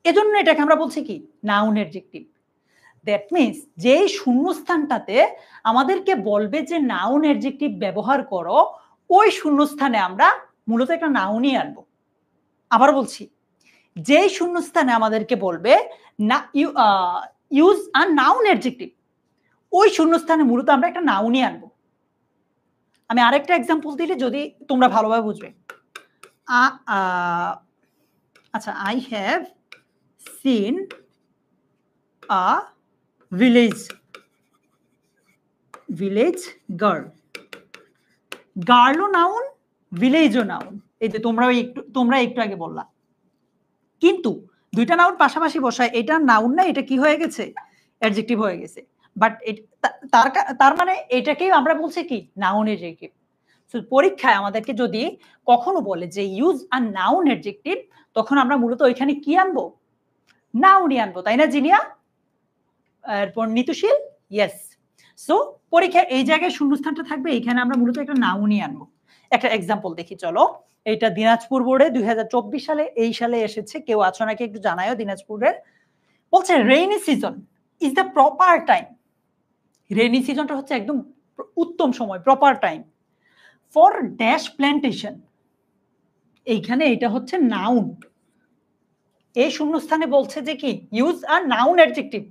এজন্য এটাকে আমরা বলছি কি, নাউন অ্যাডজেক্টিভ। দ্যাট মিনস যেই শূন্যস্থানটাতে আমাদেরকে বলবে যে নাউন অ্যাডজেক্টিভ ব্যবহার করো, ওই শূন্যস্থানে আমরা মূলত একটা নাউনই আনবো। আবার বলছি, যেই শূন্যস্থানে আমাদেরকে বলবে না ইউজ আ নাউন অ্যাডজেক্টিভ, ওই শূন্যস্থানে মূলত আমরা একটা নাউনই আনবো। আমি আরেকটা এক্সাম্পল দিলে যদি তোমরা ভালোভাবে বুঝবে। আচ্ছা, I have seen a village girl. গার্লও নাউন, ভিলেজও নাউন। এই যে তোমরা একটু আগে বললা, কিন্তু দুইটা নাউন পাশাপাশি বসায়, এটা নাউন না, এটা কি হয়ে গেছে, অ্যাডজেক্টিভ হয়ে গেছে। বাট তার মানে এটাকেই আমরা বলছি কি, নাউন অ্যাডজেক্টিভ। সো পরীক্ষায় আমাদেরকে যদি কখনো বলে যে ইউজ আ নাউন অ্যাডজেক্টিভ, তখন আমরা মূলত ওইখানে কি আনবো, নাউনই আনবো, তাই না জিনিয়া? এরপর নিতুশীল, ইয়েস। সো পরীক্ষায় এই জায়গায় শূন্যস্থানটা থাকবে, এখানে আমরা মূলত একটা নাউনই আনবো। একটা এক্সাম্পল দেখি, চলো। এইটা দিনাজপুর বোর্ডে 2024 সালে এই সালে এসেছে। কেউ আছো নাকি একটু জানায়ও দিনাজপুরের। বলছে rainy season is the proper time. Rainy সিজনটা হচ্ছে একদম উত্তম সময়, proper time for dash plantation. এইখানে এটা হচ্ছে নাউন। এই শূন্যস্থানে বলছে যে কি, use a noun adjective.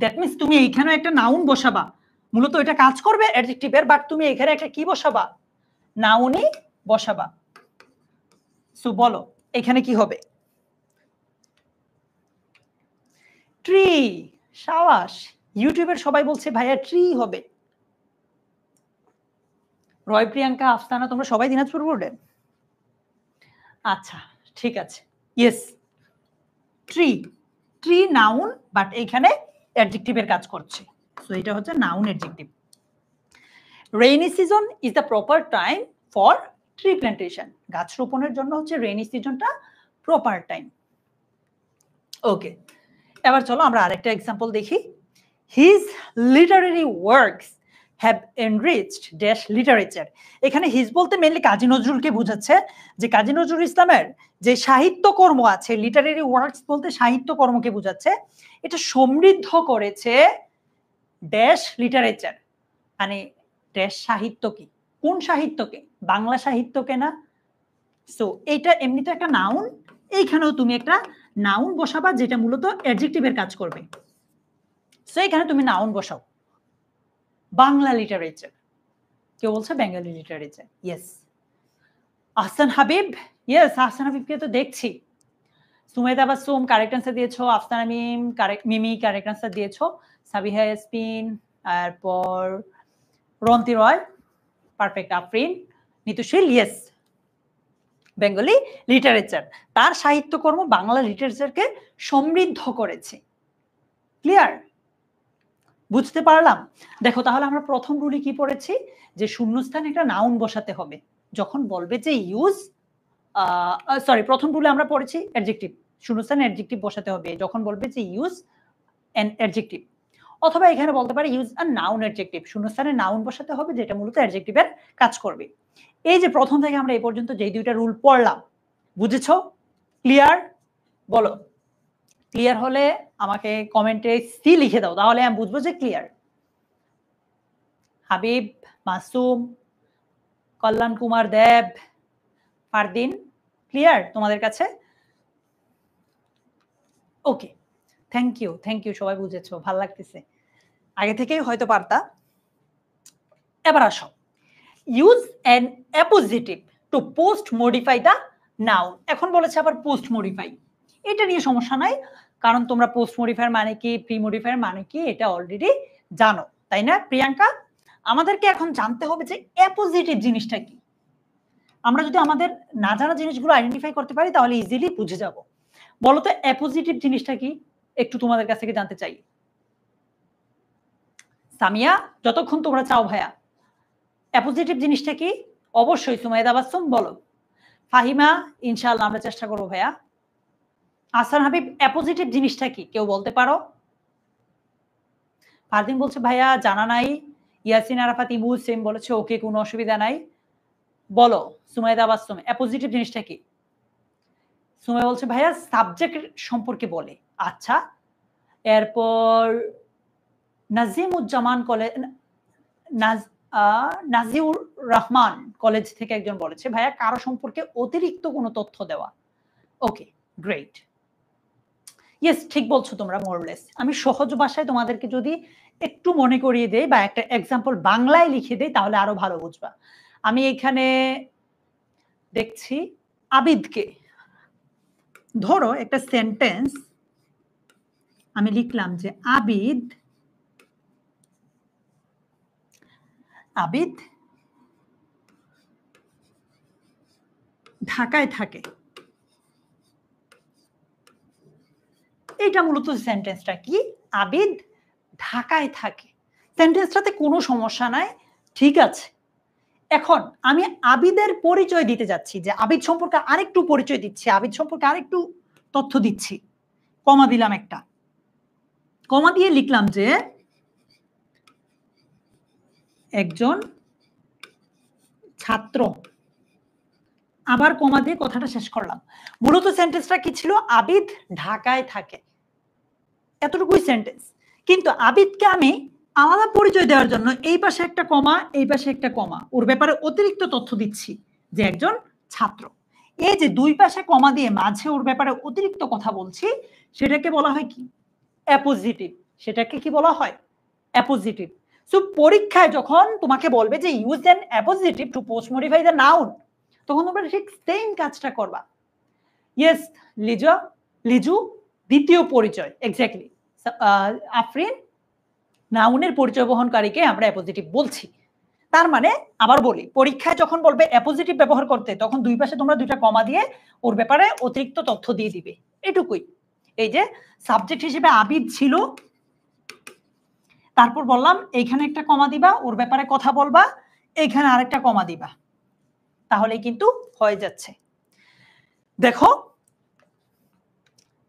That means তুমি এইখানে একটা নাউন বসাবা, মূলত এটা কাজ করবে অ্যাডজেক্টিভের, বাট তুমি এখানে একটা কি বসাবা, নাউনই বসাবা। সো বলো এখানে কি হবে? ট্রি। সাবাস, ইউটিউবের সবাই বলছে ভাইয়া ট্রি হবে। রয়, প্রিয়াঙ্কা, আফসানা, তোমরা সবাই দিনাজপুর বোর্ডে? আচ্ছা, ঠিক আছে। ইয়েস, ট্রি নাউন, বাট এইখানে অ্যাডজেক্টিভের কাজ করছে। সো এটা হচ্ছে noun adjective. Rainy season is the proper time for tree plantation. গাছ রোপণের জন্য হচ্ছে রেইনি সিজনটা প্রপার টাইম। ওকে, এবার চলো আমরা আরেকটা এক্সাম্পল দেখি। His literary works have enriched dash literature. এখানে হিজ বলতে মেইনলি কাজী নজরুলকে বোঝাচ্ছে, যে কাজী নজরুল ইসলামের যে সাহিত্যকর্ম আছে, লিটারেরি ওয়ার্কস বলতে সাহিত্যকর্মকে বোঝাচ্ছে, এটা সমৃদ্ধ করেছে ড্যাশ লিটারেচার। মানে ড্যাশ সাহিত্যকে, কোন সাহিত্যকে, বাংলা সাহিত্যকে না। সো এইটা এমনিতে একটা নাউন, এইখানেও তুমি একটা নাউন বসাবা যেটা মূলত অ্যাডজেক্টিভের কাজ করবে। সো এখানে তুমি নাউন বসাও, বাংলা লিটারেচার। কেউ বলছে Bengali literature, yes. Ahsan Habib, yes, Ahsan হাবিবকে তো দেখছি। সুমেদ আবাসুম কারেক্ট আনসার দিয়েছো, আফসানা মিমি কারেক্ট আনসার দিয়েছো, সাবিহা ইয়াসমিন, এরপর Ronti Roy, perfect. Afrin, Nitushil, yes, Bengali literature. তার সাহিত্যকর্ম বাংলা লিটারেচারকে সমৃদ্ধ করেছে। ক্লিয়ার? বুঝতে পারলাম? দেখো, তাহলে আমরা প্রথম রুলে কি পড়েছি, যে শূন্যস্থানে একটা নাউন বসাতে হবে যখন বলবে যে ইউজ, প্রথম রুলে আমরা পড়েছি অ্যাডজেক্টিভ, শূন্যস্থানে অ্যাডজেক্টিভ বসাতে হবে যখন বলবে যে ইউজ অ্যান অ্যাডজেক্টিভ, অথবা এখানে বলতে পারে ইউজ আ নাউন অ্যাডজেক্টিভ, শূন্যস্থানে নাউন বসাতে হবে যেটা মূলত অ্যাডজেক্টিভের কাজ করবে। এই যে প্রথম থেকে আমরা এই পর্যন্ত যে দুইটা রুল পড়লাম, বুঝেছো? ক্লিয়ার? বলো, ক্লিয়ার হলে আমাকে কমেন্টে সি লিখে দাও, তাহলে আমি বুঝবো যে ক্লিয়ার। হাবিব, মাসুম, কল্যাণ কুমার দেব, ফারদিন, ক্লিয়ার তোমাদের কাছে? ওকে, থ্যাংক ইউ, সবাই বুঝেছো, ভালো লাগতেছে, আগে থেকেই হয়তো পারতা। এবার আসো, use an appositive to post modify the noun. এখন বলেছে আবার পোস্ট মডিফাই, এটা নিয়ে সমস্যা নাই, কারণ তোমরা পোস্ট মডিফায়ার মানে কি, প্রি মডিফায়ার মানে কি এটা অলরেডি জানো, তাই না প্রিয়াঙ্কা? আমাদেরকে এখন জানতে হবে যে অ্যাপোজিটিভ জিনিসটা কি। আমরা যদি আমাদের না জানা জিনিসগুলো আইডেন্টিফাই করতে পারি তাহলে ইজিলি বুঝে যাব। বলো তো অ্যাপোজিটিভ জিনিসটা কি, একটু তোমাদের কাছ থেকে জানতে চাই। সামিয়া, যতক্ষণ তোমরা চাও ভাইয়া, অ্যাপোজিটিভ জিনিসটা কি? অবশ্যই সুমাইয়া তাবাসসুম বলো। ফাহিমা, ইনশাআল্লাহ আমরা চেষ্টা করবো ভাইয়া। আহসান হাবিব, অ্যাপোজিটিভ জিনিসটা কি কেউ বলতে পারো? ফারদিন বলছে ভাইয়া জানা নাই। ইয়াসিন আরাফাত ইমু সেম বলেছে ওকে, কোনো অসুবিধা নাই। বলো সুমাইয়া তাবাসসুম, অ্যাপোজিটিভ জিনিসটা কি? সুমাইয়া বলছে ভাইয়া সাবজেক্ট সম্পর্কে বলে। আচ্ছা, এরপর নাজিমুজ্জামান কলেজ, নাজিউর রহমান কলেজ থেকে একজন বলেছে ভাইয়া কারো সম্পর্কে অতিরিক্ত কোনো তথ্য দেওয়া। ওকে, গ্রেট, ইয়েস ঠিক বলছো তোমরা, মোরলেস। আমি সহজ ভাষায় তোমাদেরকে যদি একটু মনে করিয়ে দেই বা একটা এক্সাম্পল বাংলায় লিখে দেই তাহলে আরো ভালো বুঝবা। আমি এখানে দেখছি আবিদকে, ধরো একটা সেন্টেন্স আমি লিখলাম যে আবিদ ঢাকায় থাকে। এটা মূলত সেন্টেন্সটা কি, আবিদ ঢাকায় থাকে। সেন্টেন্সটাতে কোনো সমস্যা নাই, ঠিক আছে। এখন আমি আবিদের পরিচয় দিতে যাচ্ছি, যে আবিদ সম্পর্কে আরেকটু পরিচয় দিচ্ছি, আবিদ সম্পর্কে আরেকটু তথ্য দিচ্ছি। কমা দিলাম, একটা কমা দিয়ে লিখলাম যে একজন ছাত্র, আবার কমা দিয়ে কথাটা শেষ করলাম। মূলত সেন্টেন্সটা কি ছিল, আবিদ ঢাকায় থাকে, এতটুকুই সেন্টেন্স। কিন্তু আবিদকে আমি আলাদা পরিচয় দেওয়ার জন্য এই পাশে একটা কমা, এই পাশে একটা কমা, ওর ব্যাপারে অতিরিক্ত তথ্য দিচ্ছি যে একজন ছাত্র। এই যে দুই পাশে কমা দিয়ে মাঝে ওর ব্যাপারে অতিরিক্ত কথা বলছি, সেটাকে বলা হয় কি, অ্যাপোজিটিভ। সেটাকে কি বলা হয়, অ্যাপোজিটিভ। সো পরীক্ষায় যখন তোমাকে বলবে যে use an appositive to post modify the noun, তখন তোমরা ঠিক সেম কাজটা করবা। ইয়েস লিজু, দ্বিতীয় পরিচয়, এক্স্যাক্টলি। আফরিন, নাউনের পরিচয় বহনকারীকে আমরা অ্যাপোজিটিভ বলছি। তার মানে আবার বলি, পরীক্ষায় যখন বলবে অ্যাপোজিটিভ ব্যবহার করতে, তখন দুই পাশে তোমরা দুইটা কমা দিয়ে ওর ব্যাপারে অতিরিক্ত তথ্য দিয়ে দিবে, এটুকুই। এই যে সাবজেক্ট হিসেবে আবিদ ছিল, তারপর বললাম এইখানে একটা কমা দিবা, ওর ব্যাপারে কথা বলবা, এইখানে আরেকটা কমা দিবা, তাহলে কিন্তু হয়ে যাচ্ছে। দেখো,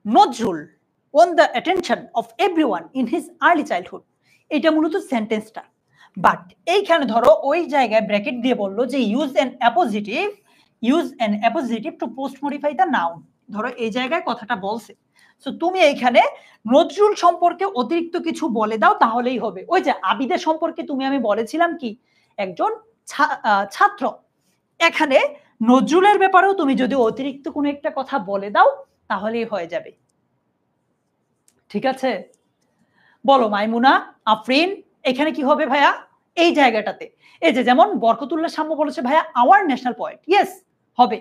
Nazrul won the attention of everyone in his early childhood, এটা মূলত সেন্টেন্সটা। বাট এইখানে ধরো ওই জায়গায় ব্র্যাকেট দিয়ে বললো যে use an appositive to post modify the noun. ধরো এই জায়গায় কথাটা বলছে, সো তুমি এইখানে নজরুল সম্পর্কে অতিরিক্ত কিছু বলে দাও, তাহলেই হবে। ওই যে আবিদের সম্পর্কে আমি বলেছিলাম কি, একজন ছাত্র, এখানে নজরুলের ব্যাপারেও তুমি যদি অতিরিক্ত কোনো একটা কথা বলে দাও তাহলেই হয়ে যাবে, ঠিক আছে? বলো মাইমুনা, আফরিন, এখানে কি হবে ভাইয়া, এই জায়গাটাতে। এই যে যেমন বরকতুল্লাহ সাম্য বলেছে ভাইয়া আওয়ার ন্যাশনাল পয়েন্ট, ইয়েস হবে।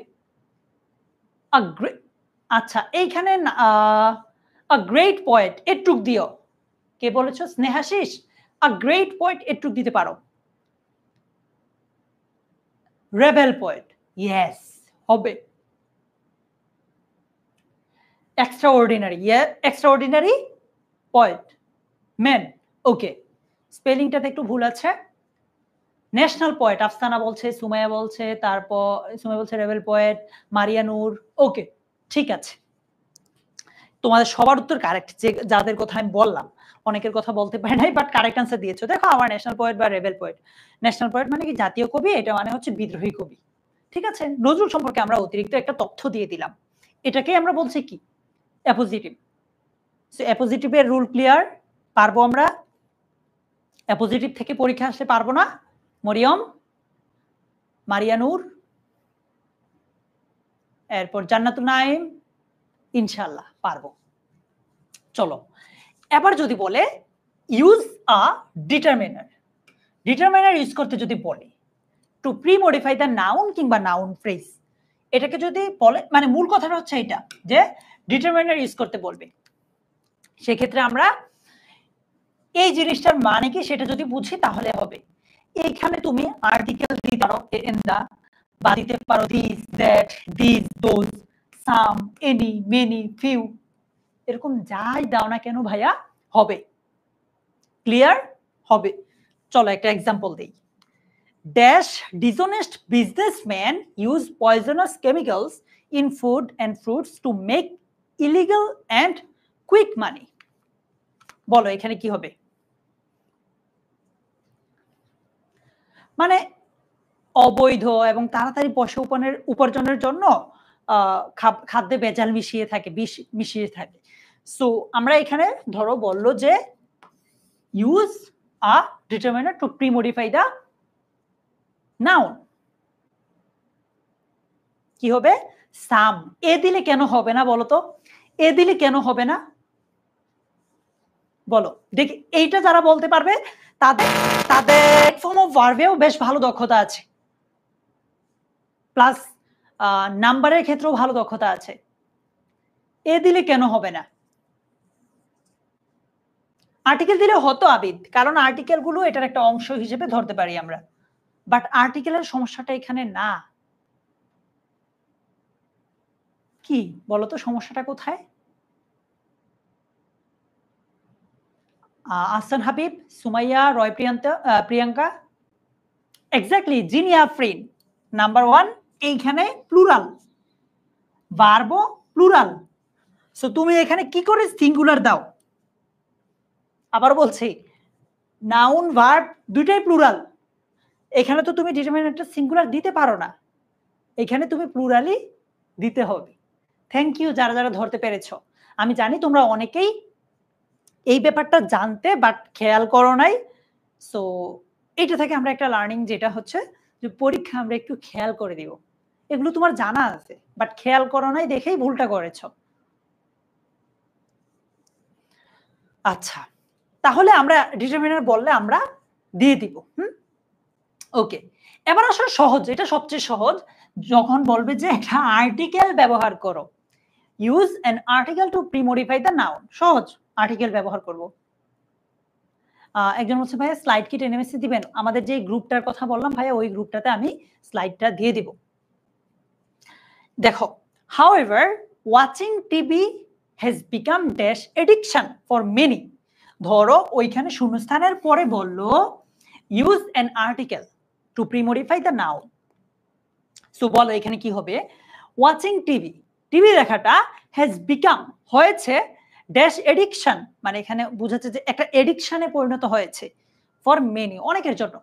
আচ্ছা, এইখানে আ গ্রেট পয়েন্ট এটুক দিও, কে বলেছো? স্নেহাশিস, আ গ্রেট পয়েন্ট এটুক দিতে পারো। রেবেল পয়েন্ট, ইয়েস হবে। এক্সট্রাঅর্ডিনারি পয়েন্ট, মেন, ওকে। স্পেলিংটাতে একটু ভুল আছে। ন্যাশনাল পয়েন্ট আফসানা বলছে, সুমাইয়া বলছে, তারপর সুমাইয়া বলছে রেবেল পয়েন্ট, মারিয়া নূর, ওকে ঠিক আছে। তোমাদের সবার উত্তর কারেক্ট, যে যাদের কথা আমি বললাম। অনেকের কথা বলতে পারে নাই, বাট কারেক্ট আনসার দিয়েছো। দেখো, আমার ন্যাশনাল পোয়েট বা রেবেল পোয়েট। ন্যাশনাল পোয়েট মানে কি জাতীয় কবি, এটা মানে হচ্ছে বিদ্রোহী কবি। ঠিক আছে, নজরুল সম্পর্কে আমরা অতিরিক্ত একটা তথ্য দিয়ে দিলাম, এটাকে আমরা বলছি কি, অ্যাপোজিটিভ। সো অ্যাপোজিটিভের রুল ক্লিয়ার, পারবো আমরা? অ্যাপোজিটিভ থেকে পরীক্ষা আসলে পারবো না? মরিয়ম, মারিয়ানুর, এরপর জান্নাতুল নাইম, ইনশাল্লাহ পারবো। চলো, এবার যদি বলে use a determiner, determiner use করতে যদি বলে two pre modify the noun কিংবা নাউন ফ্রেজ, এটাকে যদি বলে, মানে মূল কথাটা হচ্ছে এটা যে ডিটারমিনার ইউজ করতে বলবে, সেক্ষেত্রে আমরা এই জিনিসটার মানে কি সেটা যদি বুঝি তাহলে হবে। এইখানে তুমি আর্টিকেল দিতে পারো ইন দা, বা দিতে পারো this, that, this, those, some, any, many, few, এরকম যাই দাও না কেন ভাইয়া হবে। ক্লিয়ার? হবে। চলো একটা এক্সাম্পল দেই। Dash dishonest businessman use poisonous chemicals in food and fruits to make illegal and quick money. বলো এখানে কি হবে? মানে অবৈধ এবং তাড়াতাড়ি পয়সা উপার্জনের জন্য খাদ্যে ভেজাল মিশিয়ে থাকে, বিষ মিশিয়ে থাকে। সো আমরা এখানে ধরো বললো যে use a determiner to pre modify the noun, কি হবে? সাম। এ দিলে কেন হবে না বলো তো? এ দিলে কেন হবে না বলো দেখি। এইটা যারা বলতে পারবে তাদের তাদের ফর্ম অফ ভার্বেও বেশ ভালো দক্ষতা আছে, প্লাস নাম্বারের ক্ষেত্রেও ভালো দক্ষতা আছে। এ দিলে কেন হবে না? আর্টিকেল দিলে হতো আবিদ, কারণ আর্টিকেল গুলো এটার একটা অংশ হিসেবে ধরতে পারি আমরা, বাট আর্টিকেলের সমস্যাটা এখানে না। কি বলতো সমস্যাটা কোথায়? আহসান হাবিব, সুমাইয়া, রয় প্রিয়াঙ্কা, এক্স্যাক্টলি, জিনি আফরিন। নাম্বার 1 এইখানে প্লুরাল, ভার্বও প্লুরাল। সো তুমি এখানে কি করে সিঙ্গুলার দাও? আবার বলছি, নাউন ভার্ব দুইটাই প্লুরাল, এখানে তো তুমি ডিটারমিনেন্টটা সিঙ্গুলার দিতে পারো না, এখানে তুমি প্লুরালই দিতে হবে। থ্যাংক ইউ যারা যারা ধরতে পেরেছো। আমি জানি তোমরা অনেকেই এই ব্যাপারটা জানতে বাট খেয়াল করো নাই। সো এটা থেকে আমরা একটা লার্নিং যেটা হচ্ছে যে পরীক্ষা আমরা একটু খেয়াল করে দিব, এগুলো তোমার জানা আছে বাট খেয়াল করো নাই দেখেই ভুলটা করেছো। আচ্ছা, তাহলে আমরা ডিটারমিনার বললে আমরা দিয়ে দিব। ওকে, এবার আসলে সহজ, এটা সবচেয়ে সহজ, যখন বলবে যে একটা আর্টিকেল ব্যবহার করো, use an article to premodify the noun, সহজ, আর্টিকেল ব্যবহার করব। একজন বলছে ভাইয়া স্লাইড কি টেনেমেসি দিবেন? আমাদের যে গ্রুপটার কথা বললাম ভাইয়া, ওই গ্রুপটাতে আমি স্লাইডটা দিয়ে দিব। দেখো, however watching TV has become dash addiction for many, ধরো ওইখানে শূন্যস্থানের পরে বললো use an article to pre-modify the noun। So বলো এখানে কি হবে? ওয়াচিং টিভি, টিভি দেখাটা হ্যাজ বিকাম, হয়েছে, ড্যাশ এডিকশন, মানে এখানে বোঝাচ্ছে যে একটা এডিকশনে পরিণত হয়েছে, ফর মেনি, অনেকের জন্য।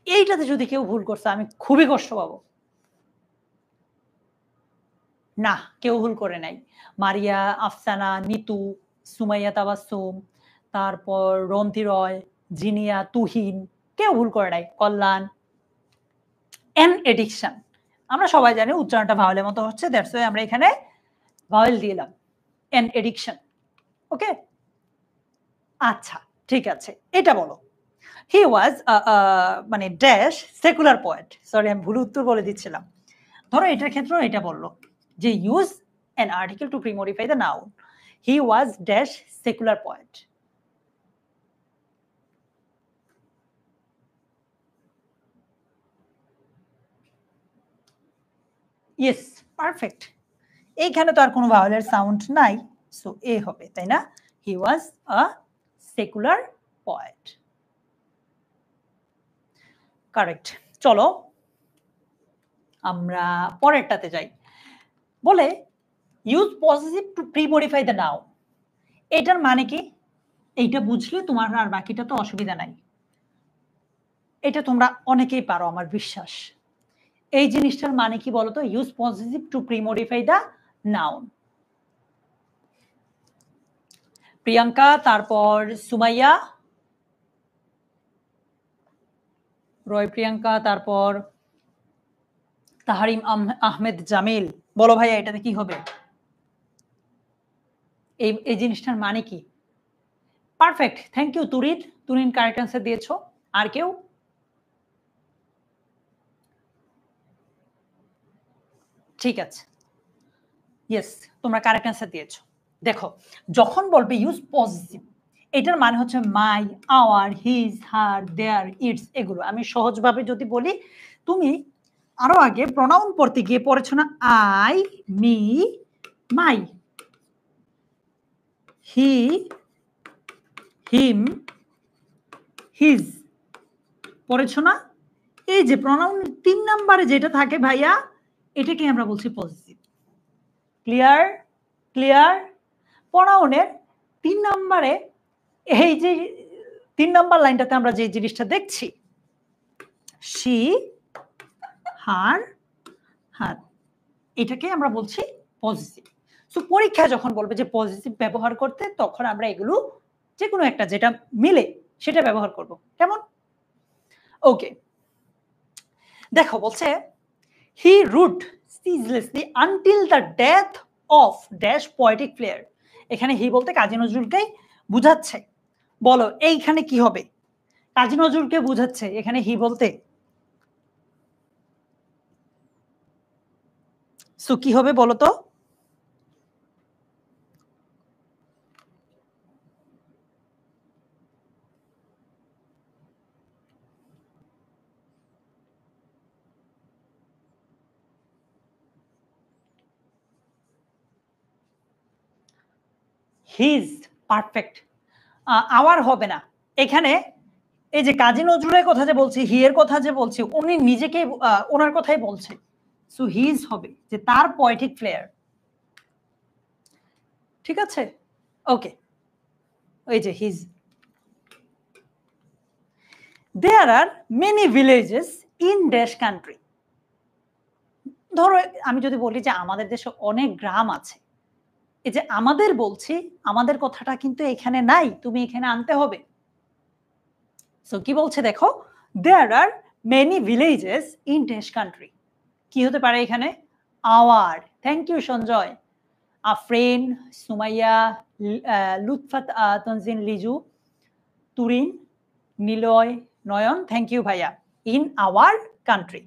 এইটাতে যদি কেউ ভুল করছে আমি খুবই কষ্ট পাবো। না, কেউ ভুল করে নাই। মারিয়া, আফসানা, নিতু, সুমাইয়া তাবাসসুম, তারপর রন্তি রয়, জিনিয়া, তুহিন, কেউ ভুল করে নাই। কল্যাণ, এন এডিকশন, আমরা সবাই জানি উচ্চারণটা ভাওয়েলের মতো হচ্ছে, দ্যাটস ওয়াই আমরা এখানে ভাওয়েল দিলাম, এন এডিকশন। ওকে, আচ্ছা ঠিক আছে, এটা বলো। হি ওয়াজ মানে ড্যাশ সেকুলার পোয়েট, সরি আমি ভুল উত্তর বলে দিচ্ছিলাম। ধরো এটার ক্ষেত্রেও এটা বললো যে use an article to premodify the noun, he was dash secular poet. Yes, perfect. এইখানে তো আর কোনো ভাওয়েলের সাউন্ড নাই, সো এ হবে, তাই না? হি ওয়াজ আ সেকুলার পোয়েট, কারেক্ট। চলো আমরা পরেরটাতে যাই। বলে use positive two pre modify the noun. এটার মানে কি? এইটা বুঝলে তোমার আর বাকিটা তো অসুবিধা নাই। এটা তোমরা অনেকেই পারো আমার বিশ্বাস। এই জিনিসটার মানে কি বলতো? Use positive two pre modify the noun. Priyanka, তারপর সুমাইয়া, রয় প্রিয়াঙ্কা, তারপর তাহারিম আহমেদ জামিল। বলো ভাইয়া এটাতে কি হবে? এই জিনিসটার মানে কি? Perfect, thank you Turin. Turin correct answer দিয়েছো। আর কেউ? ঠিক আছে, ইয়েস, তোমরা কারেক্ট অ্যান্সার দিয়েছো। দেখো, যখন বলবে ইউজ পজিটিভ, এটার মানে হচ্ছে my, our, his, her, their, its, এগুলো। আমি সহজভাবে যদি বলি, তুমি আরো আগে প্রনাউন পড়তে গিয়ে পড়েছো না? I, me, my, he, him, his, পড়েছো না? এই যে প্রনাউন 3 নম্বরে যেটা থাকে ভাইয়া, এটাকে আমরা বলছি পজিটিভ। ক্লিয়ার? ক্লিয়ার? প্রনাউনের 3 নম্বরে এই যে 3 নম্বর লাইনটাতে আমরা যে জিনিসটা দেখছি, শি, হার, হার, এটাকে আমরা বলছি পজিটিভ। সো পরীক্ষা যখন বলবে যে পজিটিভ ব্যবহার করতে, তখন আমরা এগুলো যে কোনো একটা যেটা মিলে সেটা ব্যবহার করব। কেমন? ওকে, দেখো বলছে he wrote ceaselessly until the death of dash poetic player. এখানে হি বলতে কাজী নজরুলকেই বুঝাচ্ছে। বলো এইখানে কি হবে? কাজী নজরুলকে বুঝাচ্ছে এখানে হি বলতে। সো কি হবে বলো তো? His, perfect. আওয়ার হবে না এখানে। এই যে কাজী নজরুলের কথা যে বলছি, হি এর কথা যে বলছি, উনি নিজেকে ওনার কথাই বলছে। সো হিজ হবে যে তার পোয়েটিক ফ্লেয়ার। ঠিক আছে, ওকে। ওই যে his. There are many villages in dash country. ধরো আমি যদি বলি যে আমাদের দেশে অনেক গ্রাম আছে, এই যে আমাদের বলছি, আমাদের কথাটা কিন্তু এখানে নাই, তুমি এখানে আনতে হবে। সো কি বলছে দেখো, there are many villages in dash country. কি হতে পারে এখানে? Our, thank you Sanjay, Afrin, Sumaiya, Lutfat Tanjin Liju, Turin, Niloy, Noyon, thank you ভাইয়া। In our country,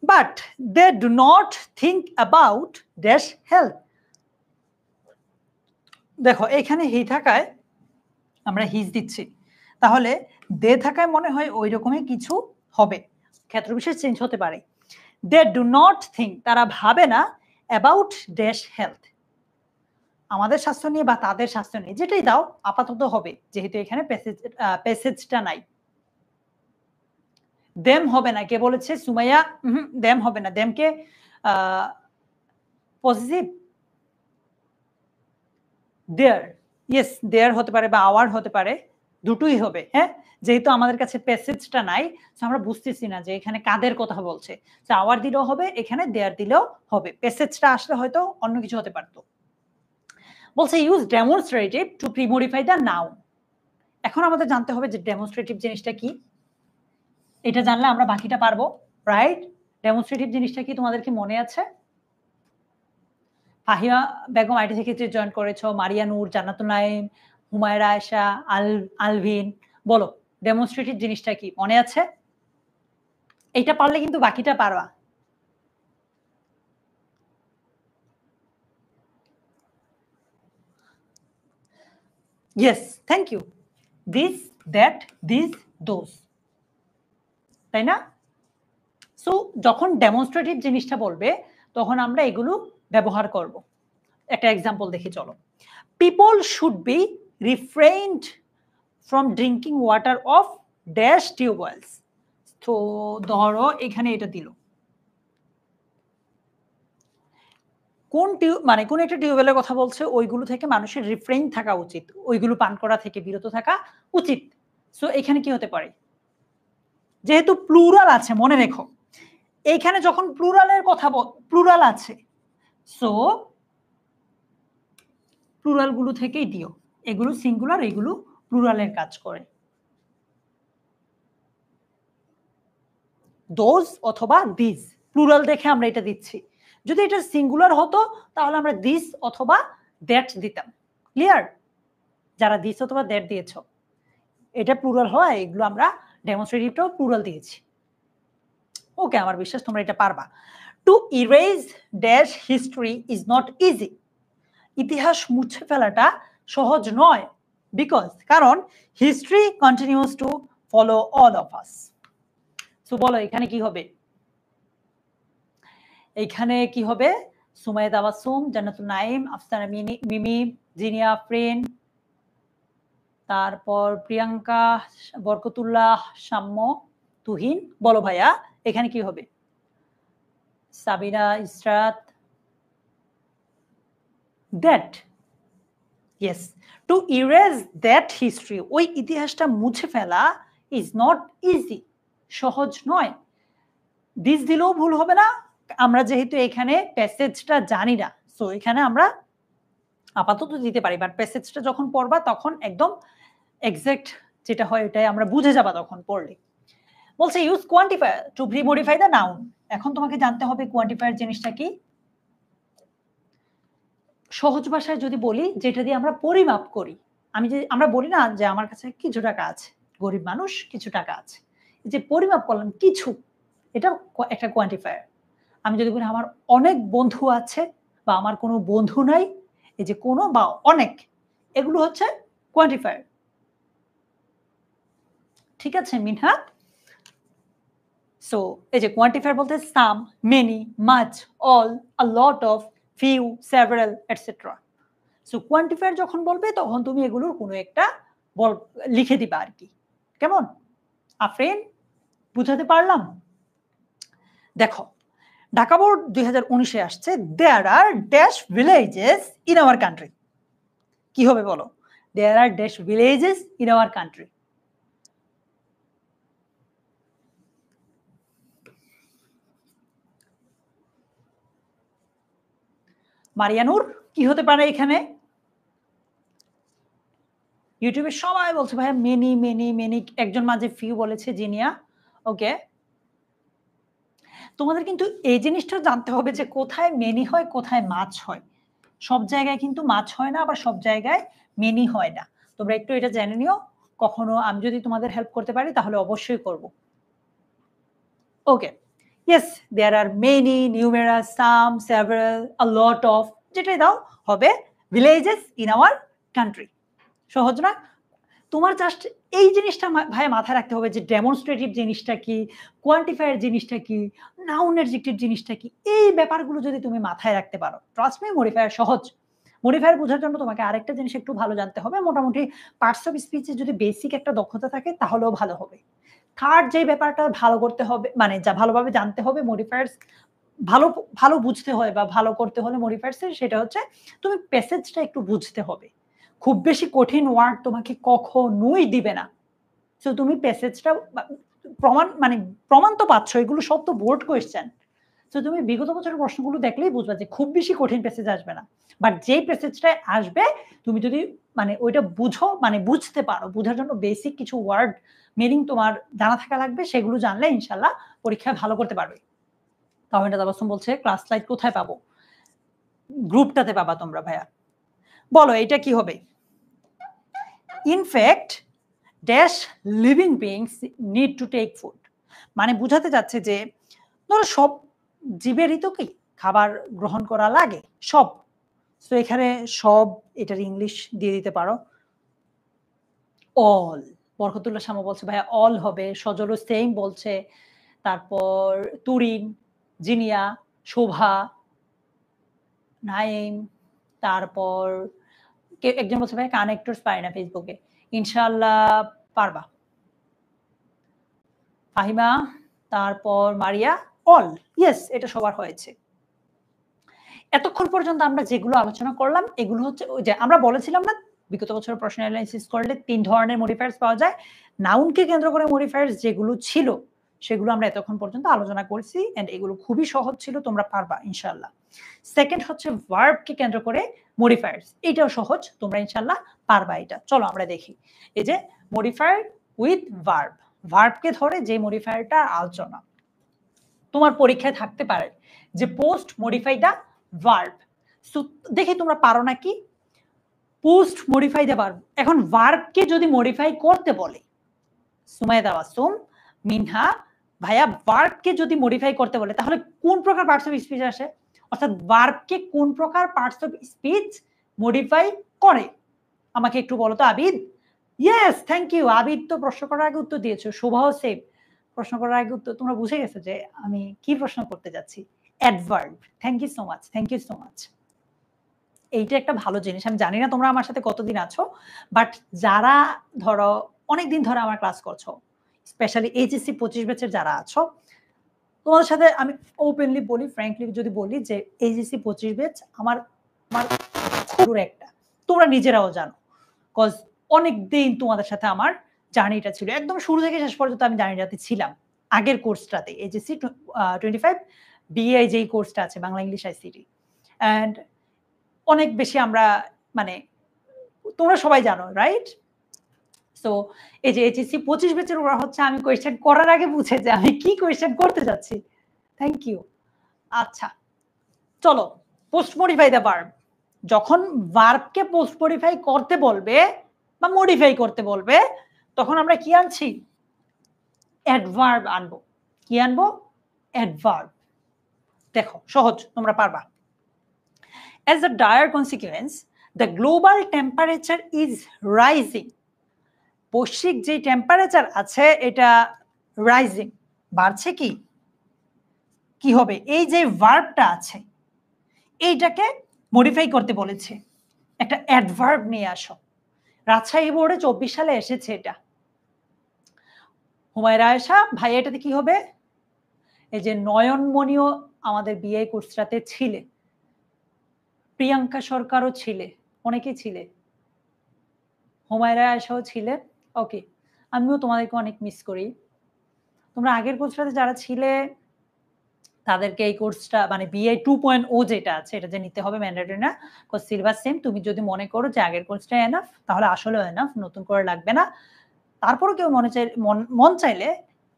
but they do not think about dash health. দেখো এখানে হি থাকায় আমরা হিজ দিচ্ছি, তাহলে দে থাকায় মনে হয় ওই রকমই কিছু হবে, ক্ষেত্রবিশেষ চেঞ্জ হতে পারে। দে ডু নট থিঙ্ক, তারা ভাবে না, অ্যাবাউট ড্যাশ হেলথ, আমাদের স্বাস্থ্য নিয়ে বা তাদের স্বাস্থ্য নিয়ে, যেটাই দাও আপাতত হবে, যেহেতু এখানে প্যাসেজটা নাই। দেম হবে না, কে বলেছে? সুমাইয়া। দেম হবে না, দেমকে পজিটিভ। দেয়ার, ইয়েস, দেয়ার হতে পারে বা আওয়ার হতে পারে, দুটোই হবে। হ্যাঁ, যেহেতু আমাদের কাছে প্যাসেজটা নাই, আমরা বুঝতেছি না যে এখানে কাদের কথা বলছে। আওয়ার দিলেও হবে, এখানে দেয়ার দিলেও হবে, প্যাসেজটা আসলে হয়তো অন্য কিছু হতে পারতো। বলছে use demonstrative to premodify the noun. এখন আমাদের জানতে হবে যে ডেমনস্ট্রেটিভ জিনিসটা কি। এটা জানলে আমরা বাকিটা পারবো, রাইট? ডেমনস্ট্রেটিভ জিনিসটা কি তোমাদের কি মনে আছে? ফাহিয়া বেগম আইটি থেকে জয়েন করেছো, মারিয়া নূর, জান্নাতুল নাইম, হুমায়রা আয়েশা, আলভিন, বলো ডেমনস্ট্রেটিভ জিনিসটা কি মনে আছে? এইটা পারলে কিন্তু বাকিটা পারবা। Yes, thank you. This, that, this, those, তাই না? সো যখন ডেমনস্ট্রেটিভ জিনিসটা বলবে তখন আমরা এগুলো ব্যবহার করব। একটা এক্সাম্পল দেখি চলো। People should be refrained from drinking water of dash tubewells. তো ধরো এখানে এটা দিল, কোন মানে কোন একটা টিউবওয়েলের কথা বলছে ওইগুলো থেকে মানুষের রিফ্রেইন থাকা উচিত, ওইগুলো পান করা থেকে বিরত থাকা উচিত। সো এখানে কি হতে পারে, যেহেতু প্লুরাল আছে মনে রেখো, এইখানে যখন প্লুরালের কথা প্লুরাল আছে, সো প্লুরাল গুলো থেকেই দিও, এগুলো সিঙ্গুলার, এগুলো প্লুরালের কাজ করে। দোজ অথবা দিস, প্লুরাল দেখে আমরা এটা দিচ্ছি। যদি এটা সিঙ্গুলার হতো তাহলে আমরা দিস অথবা দ্যাট দিতাম। ক্লিয়ার? যারা দিস অথবা দ্যাট দিয়েছ, এটা প্লুরাল হয়, এগুলো আমরা ডেমনস্ট্রেটিভটাও প্লুরাল দিয়েছি। ওকে, আমার বিশ্বাস তোমরা এটা পারবা। To erase dash history is not easy, ইতিহাস মুছে ফেলাটা সহজ নয়। বিকজ, কারণ history continues to follow all of us. So বলো এখানে কি হবে? এখানে কি হবে? সুমাইয়া তাবাসসুম, জান্নাতুন নাঈম, আফসানা মিমি, জিনিয়া ফ্রেন, তারপর প্রিয়াঙ্কা, বরকতুল্লাহ, সাম্য, তুহিন। বলো ভাইয়া এখানে কি হবে? Sabina, Israt, that. Yes, to erase that history, ওই ইতিহাসটা মুছে ফেলা ইজ নট ইজি, সহজ নয়। দিস দিলেও ভুল হবে না, আমরা যেহেতু এখানে প্যাসেজটা জানি না, সো এখানে আমরা আপাতত দিতে পারি, বাট প্যাসেজটা যখন পড়বা তখন একদম এক্সাক্ট যেটা হয় এটাই আমরা বুঝে যাবা তখন পড়লে। বলছে use quantifier to premodify the noun. এখন তোমাকে জানতে হবে কোয়ান্টিফায়ার জিনিসটা কি। সহজ ভাষায় যদি বলি, যেটা দিয়ে আমরা পরিমাপ করি। আমরা বলি না যে আমার কাছে কিছু টাকা আছে, গরিব মানুষ কিছু টাকা আছে, যে পরিমাপ করলাম কিছু, এটা একটা কোয়ান্টিফায়ার। আমি যদি বলি আমার অনেক বন্ধু আছে বা আমার কোনো বন্ধু নাই, এই যে কোনো বা অনেক, এগুলো হচ্ছে কোয়ান্টিফায়ার। ঠিক আছে মিনহা? সো এই যে কোয়ান্টিফায়ার বলতে some, many, much, all, a lot of, few, several, et cetera. So quantifier যখন বলবে তখন তুমি এগুলোর কোনো একটা লিখে দিবা আর কি। কেমন আফরিন, বুঝাতে পারলাম? দেখো, ঢাকা বোর্ড 2019-এ আসছে, there are dash villages in our country. কি হবে বলো? There are dash villages in our country. Mariyanur, কি হতে পারে এখানে? ইউটিউবে সবাই বলছে ভাইয়া মেনি মেনি মেনি, একজন মাঝে ফিউ বলেছে, জিনিয়া। ওকে, তোমাদের কিন্তু এই জিনিসটা জানতে হবে যে কোথায় মেনি হয় কোথায় মাছ হয়। সব জায়গায় কিন্তু মাছ হয় না, আবার সব জায়গায় মেনি হয় না। তোমরা একটু এটা জেনে নিও, কখনো আমি যদি তোমাদের হেল্প করতে পারি তাহলে অবশ্যই করব। Okay, yes, there are many, numerous, some, several, a lot of, যেটাই দাও হবে ভিলেজেস ইন আওয়ার কান্ট্রি। সহজ না? তোমার জাস্ট এই জিনিসটা ভাই মাথায় রাখতে হবে যে ডেমনস্ট্রেটিভ জিনিসটা কি, কোয়ান্টিফায়ার জিনিসটা কি, নাউন অ্যাডজেক্টিভ জিনিসটা কি, এই ব্যাপারগুলো যদি তুমি মাথায় রাখতে পারো, ট্রাস্ট মি মডিফায়ার সহজ। মডিফায়ার বোঝার জন্য তোমাকে আরেকটা জিনিস একটু ভালো জানতে হবে, মোটামুটি পার্টস অফ স্পিচে যদি বেসিক একটা দক্ষতা থাকে তাহলেও ভালো হবে। থার্ড যে ব্যাপারটা ভালো করতে হবে, মানে যা ভালোভাবে জানতে হবে মডিফায়ার্স, ভালো ভালো বুঝতে হয় বা ভালো করতে হলে মডিফায়ার্সের, সেটা হচ্ছে তুমি প্যাসেজটা একটু বুঝতে হবে। খুব বেশি কঠিন ওয়ার্ড তোমাকে কখনোই দিবে না। সো তুমি প্যাসেজটা প্রমাণ তো পাচ্ছ, এগুলো সব তো বোর্ড কোয়েশ্চেন। সো তুমি বিগত বছরের প্রশ্নগুলো দেখলেই বুঝবা যে খুব বেশি কঠিন প্যাসেজ আসবে না। বাট যেই প্যাসেজটা আসবে তুমি যদি ওইটা বুঝো, বুঝতে পারো, বুঝার জন্য বেসিক কিছু ওয়ার্ড মিনিং তোমার জানা থাকা লাগবে, সেগুলো জানলে ইনশাল্লাহ পরীক্ষায় ভালো করতে পারবে। তাহমিনা তাবাসসুম বলছে ক্লাস লাইট কোথায় পাবো? গ্রুপটাতে পাবা তোমরা ভাইয়া। বলো এটা কি হবে? In fact dash living beings need to take food, মানে বুঝাতে যাচ্ছে যে ধরো সব জীবেরই তো কি খাবার গ্রহণ করা লাগে, সব। তো এখানে সব, এটার ইংলিশ দিয়ে দিতে পারো অল। বরকতুল্লাহ শামা বলছে ভাইয়া অল হবে, সজলও সেম বলছে, তারপর তুরিন, জিনিয়া, শোভা, নাইম, তারপর একজন বলছে ভাই কানেক্টরস পাই না ফেসবুকে, ইনশাআল্লাহ পারবা। ফাহিমা, তারপর মারিয়া, অল। ইয়েস, এটা সবার হয়েছে। এতক্ষণ পর্যন্ত আমরা যেগুলো আলোচনা করলাম এগুলো হচ্ছে ওই যে আমরা বলেছিলাম না বিগত বছরের প্রশ্ন অ্যানালাইসিস করলে 3 ধরনের মডিফায়ার্স পাওয়া যায়। নাউনকে কেন্দ্র করে মডিফায়ার্স যেগুলো ছিল সেগুলো আমরা এতক্ষণ পর্যন্ত আলোচনা করছি এন্ড এগুলো খুবই সহজ ছিল, তোমরা পারবা ইনশাআল্লাহ। সেকেন্ড হচ্ছে ভার্বকে কেন্দ্র করে মডিফায়ার্স, এটাও সহজ, তোমরা ইনশাআল্লাহ পারবা এটা। চলো আমরা দেখি এই যে মডিফায়ার উইথ ভার্ব, ভার্বকে ধরে যে মডিফায়ারটা আলোচনা তোমার পরীক্ষায় থাকতে পারে যে post modify the verb. So দেখি তোমরা পারো নাকি পোস্ট মডিফাই দা ভার্ব। এখন ভার্বকে যদি মডিফাই করতে বলে সুমাইদা ওয়াসুম মিনহা ভাইয়া ভার্বকে যদি মডিফাই করতে বলে তাহলে কোন প্রকার পার্টস অফ স্পিচ আসে, অর্থাৎ ভার্বকে কোন প্রকার পার্টস অফ স্পিচ মডিফাই করে আমাকে একটু বলো তো Abid. Yes, thank you Abid, তো প্রশ্ন করার আগে উত্তর দিয়েছো। শোভাও সেম, প্রশ্ন করার আগে উত্তর, তোমরা বুঝে গেছো যে আমি কি প্রশ্ন করতে যাচ্ছি। Adverb, thank you so much, thank you so much. এইটা একটা ভালো জিনিস, আমি জানি না তোমরা আমার সাথে কতদিন আছো, বাট যারা ধরো অনেকদিন ধরে আমার ক্লাস করছো, স্পেশালি এইচএসসি 25 ব্যাচের যারা আছো, তোমাদের সাথে আমি ওপেনলি বলি, ফ্র্যাঙ্কলি যদি বলি যে এইচএসসি 25 ব্যাচ আমার আমার খুব একটা, তোমরা নিজেরাও জানো, কজ অনেকদিন তোমাদের সাথে আমার জার্নিটা ছিল, একদম শুরু থেকে শেষ পর্যন্ত আমি জার্নিটাতে ছিলাম। আগের কোর্সটাতে এইচএসসি 25 বিএ যেই কোর্সটা আছে বাংলা ইংলিশ আইসিটি, অ্যান্ড অনেক বেশি আমরা মানে তোমরা সবাই জানো রাইট। সো এই যে এইচএসসি 25 ব্যাচের ওরা হচ্ছে আমি কোয়েশ্চেন করার আগে বুঝে যে আমি কি কোয়েশ্চেন করতে যাচ্ছি। Thank you. আচ্ছা চলো, পোস্ট মডিফাই দ্য ভার্ব, যখন ভার্বকে পোস্ট মডিফাই করতে বলবে বা মডিফাই করতে বলবে তখন আমরা কি আনছি, অ্যাডভার্ব আনবো। কি আনবো, অ্যাডভার্ব। দেখো সহজ, তোমরা পারবা। As a dire consequence, the global temperature is rising. বৈশ্বিক যে টেম্পারেচার আছে এটা রাইজিং, বাড়ছে। কি কি হবে, এই যে ভার্বটা আছে এইটাকে মডিফাই করতে বলেছে, একটা অ্যাডভার্ব নিয়ে আসো। রাজশাহী বোর্ডে 24 সালে এসেছে এটা। হুমায়রা আয়েশা ভাই, এটাতে কি হবে, এই যে নয়নমণিও আমাদের বিএ কোর্সটাতে ছিলে, প্রিয়াঙ্কা সরকারও ছিলে, অনেকেই ছিলে, হুমায়রা আয়েশাও ছিলে। ওকে, আমিও তোমাদেরকে অনেক মিস করি। তোমরা আগের কোর্সটাতে যারা ছিলে তাদেরকে এই কোর্সটা মানে বিএ 2.0 যেটা আছে এটা যে নিতে হবে ম্যান্ডেটরি না, কজ সিলেবাস সেম। তুমি যদি মনে করো যে আগের কোর্সটা এনাফ তাহলে আসলেও এনাফ, নতুন করে লাগবে না। তারপরও কেউ মন চাইলে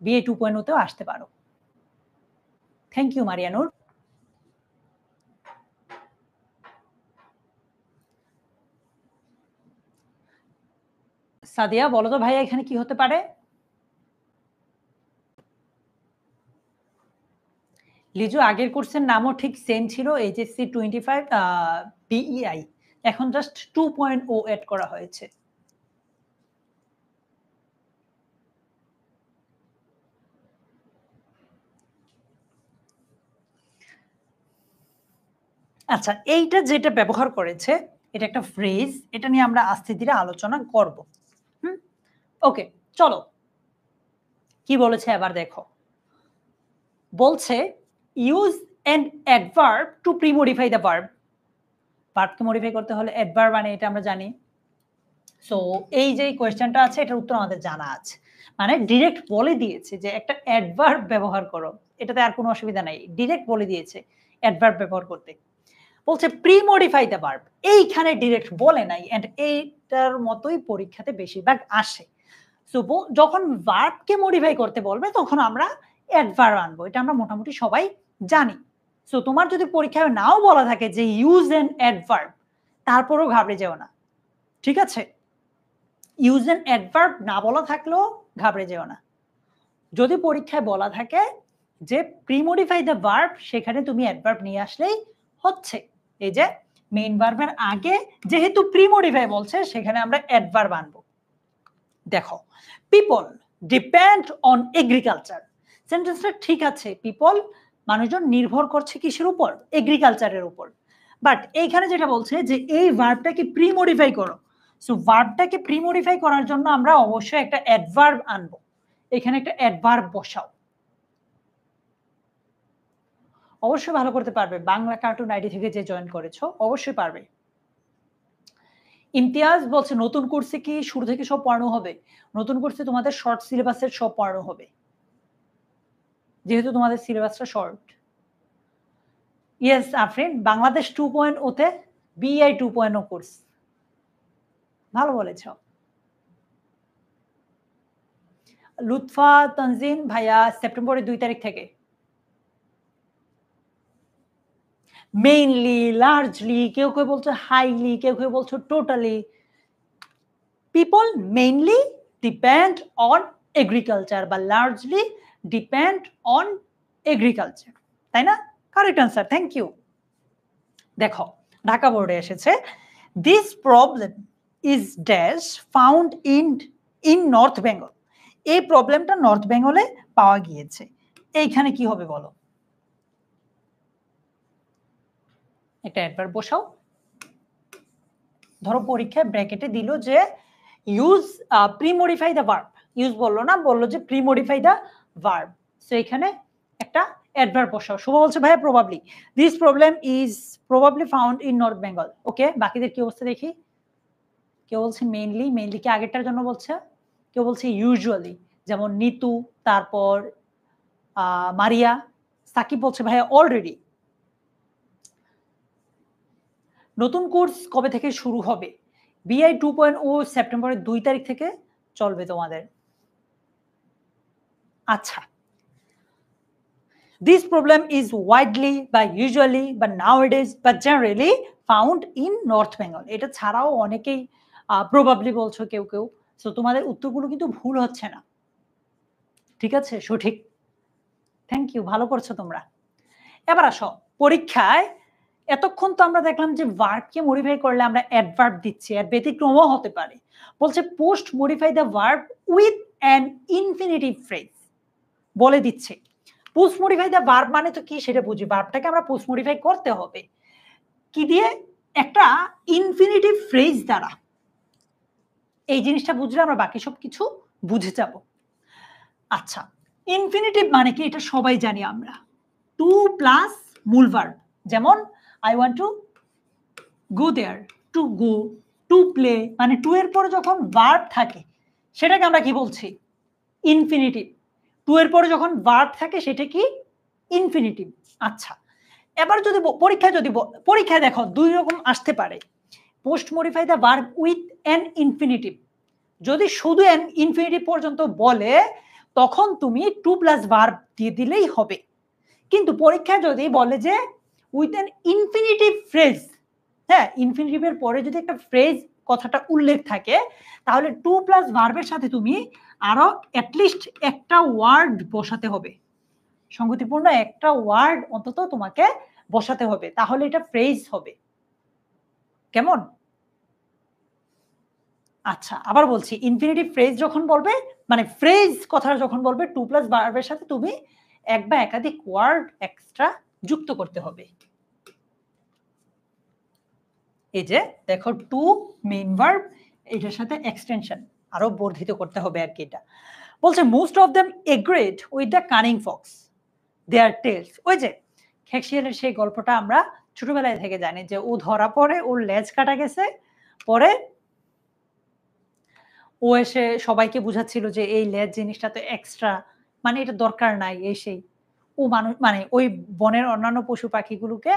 বিএ 2.0 তেও আসতে পারো। Thank you মারিয়ানুর। সাদিয়া বলো তো ভাইয়া এখানে কি হতে পারে। লিজু আগের কোর্সের নামও ঠিক সেম ছিল, এইচএসসি 25 বিইআই, এখন জাস্ট 2.0 এড করা হয়েছে। আচ্ছা, এইটা যেটা ব্যবহার করেছে এটা একটা ফ্রেজ, এটা নিয়ে আমরা আস্তে ধীরে আলোচনা করব। ওকে চলো, কি বলেছে এবার দেখো, বলছে use an adverb to premodify the verb. ভার্বকে মডিফাই করতে হলে অ্যাডভার্ব মানে এটা আমরা জানি। সো এই যে কোয়েশ্চেনটা আছে এটার উত্তর আমাদের জানা আছে, মানে ডিরেক্ট বলে দিয়েছে যে একটা অ্যাডভার্ব ব্যবহার করো, এটাতে আর কোনো অসুবিধা নাই, ডিরেক্ট বলে দিয়েছে অ্যাডভার্ব ব্যবহার করতে। বলছে প্রিমডিফাই দ্য ভার্ব, এইখানে ডিরেক্ট বলে নাই, এন্ড এইটার মতোই পরীক্ষাতে বেশিরভাগ আসে। সো যখন ভার্বকে মডিফাই করতে বলবে তখন আমরা অ্যাডভার্ব আনবো, এটা আমরা মোটামুটি সবাই জানি। সো তোমার যদি পরীক্ষায় নাও বলা থাকে যে ইউজ অ্যান অ্যাডভার্ব, তারপরেও ঘাবড়ে যেও না, ঠিক আছে। ইউজ অ্যান অ্যাডভার্ব না বলা থাকলেও ঘাবড়ে যেও না। যদি পরীক্ষায় বলা থাকে যে প্রিমডিফাই দ্য ভার্ব, সেখানে তুমি অ্যাডভার্ব নিয়ে আসলেই হচ্ছে। এই যে মেইন ভার্বের আগে যেহেতু প্রিমডিফাই বলছে সেখানে আমরা অ্যাডভার্ব আনবো। দেখো, পিপল ডিপেন্ড অন এগ্রিকালচার, সেন্টেন্সটা ঠিক আছে, পিপল মানুষজন নির্ভর করছে কিসের উপর, এগ্রিকালচারের উপর। বাট এইখানে যেটা বলছে যে এই ভার্বটাকে প্রিমডিফাই করো, সো ভার্বটাকে প্রিমডিফাই করার জন্য আমরা অবশ্যই একটা অ্যাডভার্ব আনবো, এখানে একটা অ্যাডভার্ব বসাও। অবশ্যই ভালো করতে পারবে। বাংলা কার্টুন আইডি থেকে যে জয়েন করেছো অবশ্যই পারবে। ইমতিয়াজ বলছে নতুন কোর্সে কি শুরু থেকে সব পড়ানো হবে? নতুন কোর্সে তোমাদের শর্ট সিলেবাসের সব পড়ানো হবে। যেহেতু তোমাদের সিলেবাসটা শর্ট। ইয়েস আফরিন, বাংলাদেশ 2.0 তে বিআই 2.0 কোর্স। ভালো বলেছ। লুৎফা তানজিন ভাইয়া সেপ্টেম্বরের 2 তারিখ থেকে। মেইনলি, লার্জলি, কেউ কেউ বলছো হাইলি, কেউ কেউ বলছো totally. People mainly depend on agriculture বা লার্জলি ডিপেন্ড অন এগ্রিকালচার, তাই না? Correct answer, thank you. দেখো ঢাকা বোর্ডে এসেছে, this problem is dash found in North Bengal. এই প্রবলেমটা নর্থ বেঙ্গলে পাওয়া গিয়েছে। এইখানে কি হবে বলো? একটা অ্যাডভার্ব বসাও। ধরো পরীক্ষায় ব্র্যাকেটে দিল যে use premodify the verb, use বললো না, বললো যে প্রিমডিফাই দ্য ভার্ব। সো এখানে একটা অ্যাডভার্ব বসাও। শুভ বলছে ভাইয়া probably, this problem is probably found in North Bengal. Okay, বাকিদের কি অবস্থা দেখি। কেউ বলছে মেইনলি, মেইনলি কি আগেরটার জন্য বলছে? কেউ বলছে ইউজুয়ালি, যেমন নিতু, তারপর মারিয়া। সাকিব বলছে ভাইয়া অলরেডি। নতুন কোর্স কবে থেকে শুরু হবে? বিআই 2.0 সেপ্টেম্বরের 2 তারিখ থেকে চলবে তোমাদের। আচ্ছা, দিস প্রবলেম ইজ ওয়াইডলি বা ইউজুয়ালি বা নাওএডেজ বা generally found in North Bengal. এটা ছাড়াও অনেকেই প্রবাবলি বলছো কেউ কেউ। সো তোমাদের উত্তরগুলো কিন্তু ভুল হচ্ছে না, ঠিক আছে? সঠিক, থ্যাংক ইউ, ভালো করছো তোমরা। এবার আসো পরীক্ষায়। এতক্ষণ তো আমরা দেখলাম যে ভার্বকে মডিফাই করলে আমরা অ্যাডভার্ব দিচ্ছি, এর ব্যতিক্রমও হতে পারে। বলছে post modify the verb with an infinitive phrase, বলে দিচ্ছে। পোস্ট মডিফাই দ্য ভার্ব মানে তো কি সেটা বুঝি, ভার্বটাকে আমরা পোস্ট মডিফাই করতে হবে কি দিয়ে? একটা ইনফিনিটিভ ফ্রেজ দ্বারা। এই জিনিসটা বুঝলে আমরা বাকি সব কিছু বুঝে যাব। আচ্ছা, ইনফিনিটিভ মানে কি এটা সবাই জানি আমরা, টু প্লাস মূল ভার্ব। যেমন I want to go there, to go, to play, মানে টু এর পরে যখন ভার্ব থাকে সেটাকে আমরা কি বলছি? ইনফিনিটিভ। টু এর পরে যখন ভার্ব থাকে সেটা কি? ইনফিনিটিভ। আচ্ছা, এবার যদি পরীক্ষায় দেখো দুই রকম আসতে পারে, post modify the verb with an infinitive. যদি শুধু অ্যান ইনফিনিটিভ পর্যন্ত বলে তখন তুমি টু প্লাস ভার্ব দিয়ে দিলেই হবে। কিন্তু পরীক্ষায় যদি বলে যে উইথ অ্যান ইনফিনিটিভ ফ্রেজ, হ্যাঁ, ইনফিনিটিভের পরে যদি একটা ফ্রেজ কথাটা উল্লেখ থাকে তাহলে টু প্লাস ভার্বের সাথে তুমি আরো অ্যাটলিস্ট একটা ওয়ার্ড বসাতে হবে, সংগতিপূর্ণ একটা ওয়ার্ড অন্তত তোমাকে বসাতে হবে, তাহলে এটা ফ্রেজ হবে। কেমন? আচ্ছা, আবার বলছি, ইনফিনিটিভ ফ্রেজ যখন বলবে, মানে ফ্রেজ কথাটা যখন বলবে, টু প্লাস ভার্বের সাথে তুমি এক বা একাধিক ওয়ার্ড এক্সট্রা যুক্ত করতে হবে। এই যে দেখো, টু মেইন ভার্ব, এটার সাথে এক্সটেনশন আরো বর্ধিত করতে হবে আর কি। এটা বলছে most of them agreed with the cunning fox their tales. ওই যে খেকশিয়ালের সেই গল্পটা আমরা ছোটবেলায় থেকে জানি যে ও ধরা পড়ে, ওর লেজ কাটা গেছে, পরে ও এসে সবাইকে বুঝাচ্ছিল যে এই লেজ জিনিসটা তো এক্সট্রা, মানে এটা দরকার নাই, এই সেই। ও মানুষ মানে ওই বনের অন্যান্য পশু পাখিগুলোকে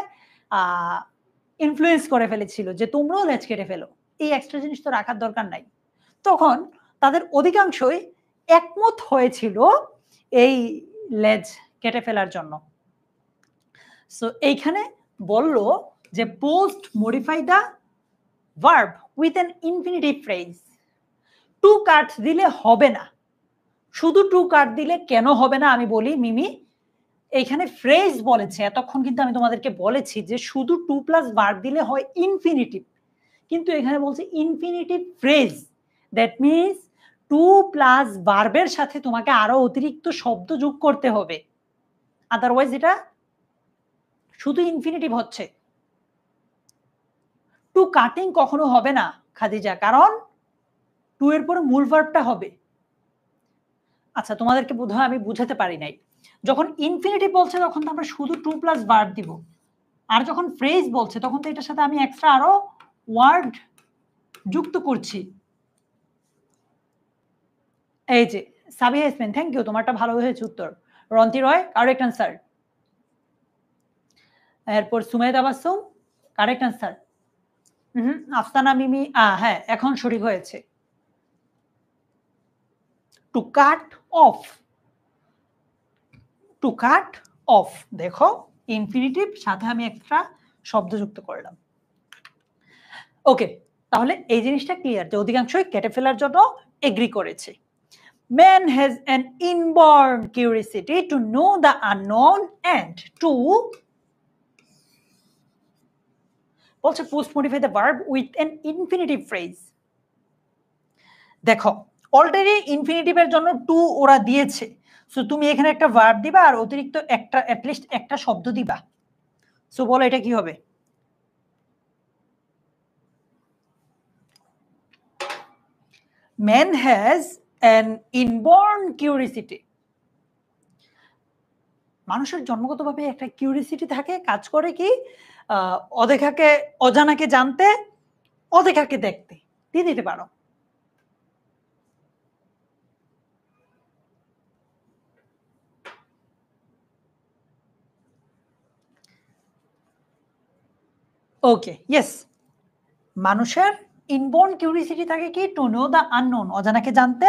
ইনফ্লুয়েন্স করে ফেলেছিল যে তোমরাও লেজ কেটে ফেলো, এই এক্সট্রা জিনিস তো রাখার দরকার নাই। তখন তাদের অধিকাংশই একমত হয়েছিল এই লেজ কেটে ফেলার জন্য। সো এইখানে বলল যে post modify the verb with an infinitive phrase. Two কাট দিলে হবে না। শুধু টু কাট দিলে কেন হবে না আমি বলি মিমি। এইখানে ফ্রেজ বলেছে, এতক্ষণ কিন্তু আমি তোমাদেরকে বলেছি যে শুধু টু প্লাস ভার্ব দিলে হয় ইনফিনিটিভ, কিন্তু এখানে বলছে infinitive phrase. That means to plus ভার্বের সাথে তোমাকে আরো অতিরিক্ত শব্দ যোগ করতে হবে, আদারওয়াইজ এটা শুধু ইনফিনিটিভ হচ্ছে। টু কাটিং কখনো হবে না খাদিজা, কারণ টু এর পরে মূল ভার্বটা হবে। আচ্ছা, তোমাদেরকে বোধহয় আমি বুঝাতে পারি নাই। যখন ইনফিনিটিভ বলছে তখন তো আমরা শুধু টু প্লাস ভার্ব দিব, আর যখন ফ্রেজ বলছে তখন তো এটার সাথে আমি এক্সট্রা আরো ওয়ার্ড যুক্ত করছি। এই যে সাবিহা ইসমেন, থ্যাংক ইউ, তোমারটা ভালো হয়েছে উত্তর। রন্তি রয়, কারেক্ট আনসার। এরপর সুমেদ আবাসুম, কারেক্ট আনসার। আফসানা মিমি, হ্যাঁ এখন সঠিক হয়েছে। Two cut off, two cut off, দেখো ইনফিনিটিভ সাথে আমি একটা শব্দ যুক্ত করলাম। ওকে, তাহলে এই জিনিসটা ক্লিয়ার যে অধিকাংশই কেটে ফেলার জন্য এগ্রি করেছে। Man has an inborn curiosity to know the unknown and to also post modify the verb with an infinitive phrase. দেখো অলরেডি ইনফিনিটিভের জন্য টু ওরা দিয়েছে, সো তুমি এখানে একটা ভার্ব দিবা আর অতিরিক্ত একটা অ্যাটলিস্ট একটা শব্দ দিবা। সো বলো এটা কি হবে? Man has an inborn curiosity. মানুষের জন্মগতভাবে একটা কিউরিসিটি থাকে, কাজ করে কি অদেখাকে অজানাকে জানতে, অদেখাকে দেখতে, দিয়ে দিতে পারো। ওকে, ইয়েস, মানুষের ইনবোর্ন কিউরিসিটি থাকে কি টু নো দ্য আননোন, অজানাকে জানতে,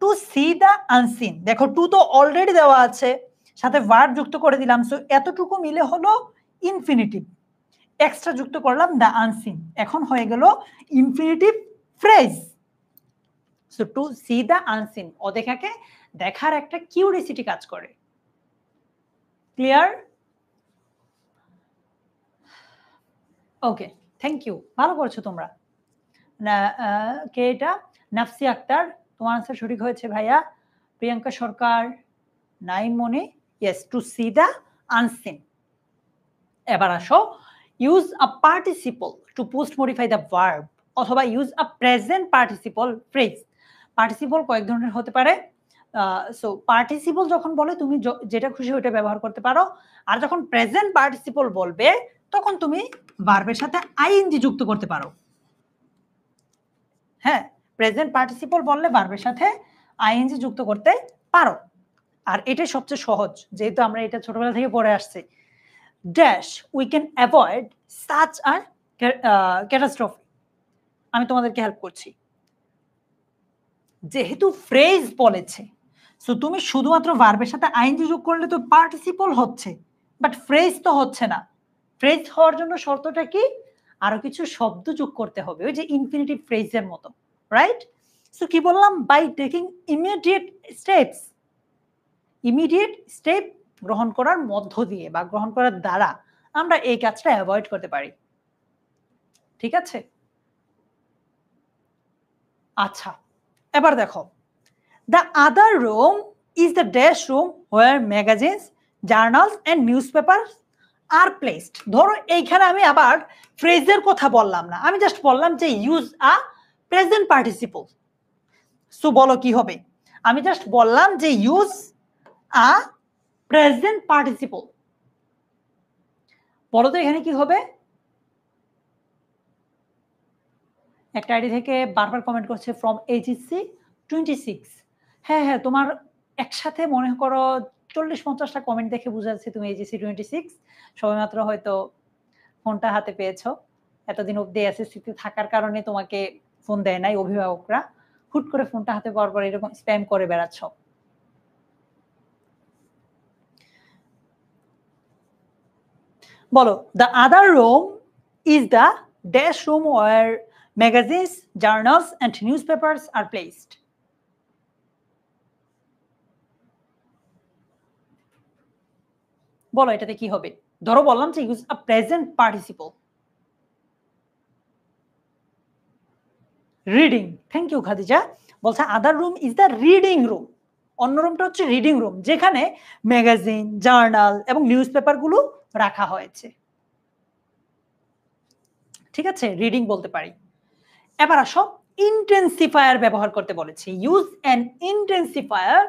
টু সি দ্য আনসিন। দেখো টু তো অলরেডি দেওয়া আছে, সাথে ভার্ব যুক্ত করে দিলাম, সো এতটুকু মিলে হলো ইনফিনিটিভ, এক্সট্রা যুক্ত করলাম দ্য আনসিন, এখন হয়ে গেল infinitive phrase. So to see the unseen, অদেখাকে দেখার একটা কিউরিসিটি কাজ করে। ক্লিয়ার? ওকে, থ্যাংক ইউ, ভালো করছো তোমরা। কে এটা? নাফসি আক্তার, তোমার আনসার সঠিক হয়েছে ভাইয়া। Priyanka Sarkar, Naim Moni, yes, to see the unseen. এবার আসো, use a participle to post modify the verb, অথবা use a present participle phrase. Participle কয়েক ধরনের হতে পারে, সো পার্টিসিপল যখন বলে তুমি যেটা খুশি ওটা ব্যবহার করতে পারো, আর যখন প্রেজেন্ট পার্টিসিপল বলবে তখন তুমি ভার্বের সাথে আইএনজি যুক্ত করতে পারো। হ্যাঁ, প্রেজেন্ট পার্টিসিপল বললে ভার্বের সাথে আইএনজি যুক্ত করতে পারো, আর এটাই সবচেয়ে সহজ, যেহেতু আমরা এটা ছোটবেলা থেকে পড়ে আসছি। Dash we can avoid such a catastrophe. আমি তোমাদেরকে হেল্প করছি। যেহেতু ফ্রেজ বলেছে, সো তুমি শুধুমাত্র ভার্বের সাথে আইএনজি যোগ করলে তো পার্টিসিপল হচ্ছে, বাট ফ্রেজ তো হচ্ছে না। ফ্রেজ হওয়ার জন্য শর্তটা কি? আরো কিছু শব্দ যোগ করতে হবে, ওই যে ইনফিনিটিভ ফ্রেজের মতো, রাইট? সো কি বললাম? By taking immediate steps, immediate step গ্রহণ করার মধ্য দিয়ে বা গ্রহণ করার দ্বারা আমরা এই কাজটা অ্যাভয়েড করতে পারি। ঠিক আছে? আচ্ছা, এবার দেখো, the other room is the dash room where magazines, journals and news paper R placed. ধরো এইখানে আমি আবার ফ্রেজের কথা বললাম না, আমি জাস্ট বললাম যে use a present participle. So বলো কি হবে? আমি জাস্ট বললাম যে ইউজ আ প্রেজেন্ট পার্টিসিপল, বলো তো এখানে কি হবে? একটা আইডি থেকে বারবার কমেন্ট করছে ফ্রম এইচএসসি 26। হ্যাঁ হ্যাঁ, তোমার একসাথে মনে করো 40-50টা কমেন্ট দেখে বোঝা যাচ্ছে তুমি এইচএসসি 26 সবেমাত্র হয়তো ফোনটা হাতে পেয়েছো। এতদিন অব্দি এসএসসিতে থাকার কারণে তোমাকে ফোন দেয় নাই অভিভাবকরা, হুট করে ফোনটা হাতে পাওয়ার পর এরকম স্প্যাম করে বেড়াচ্ছ। বলো, the other room is the dash room where magazines, journals and newspapers are placed. বলো এটাতে কি হবে? ধরো বললাম যে use a present participle. Reading, thank you Khadija, বলছে other room is the reading room. অন্য রুমটা হচ্ছে রিডিং রুম, যেখানে ম্যাগাজিন, জার্নাল এবং নিউজ পেপারগুলো রাখা হয়েছে। ঠিক আছে, রিডিং বলতে পারি। এবার আসো, ইন্টেন্সিফায়ার ব্যবহার করতে বলেছে। Use an intensifier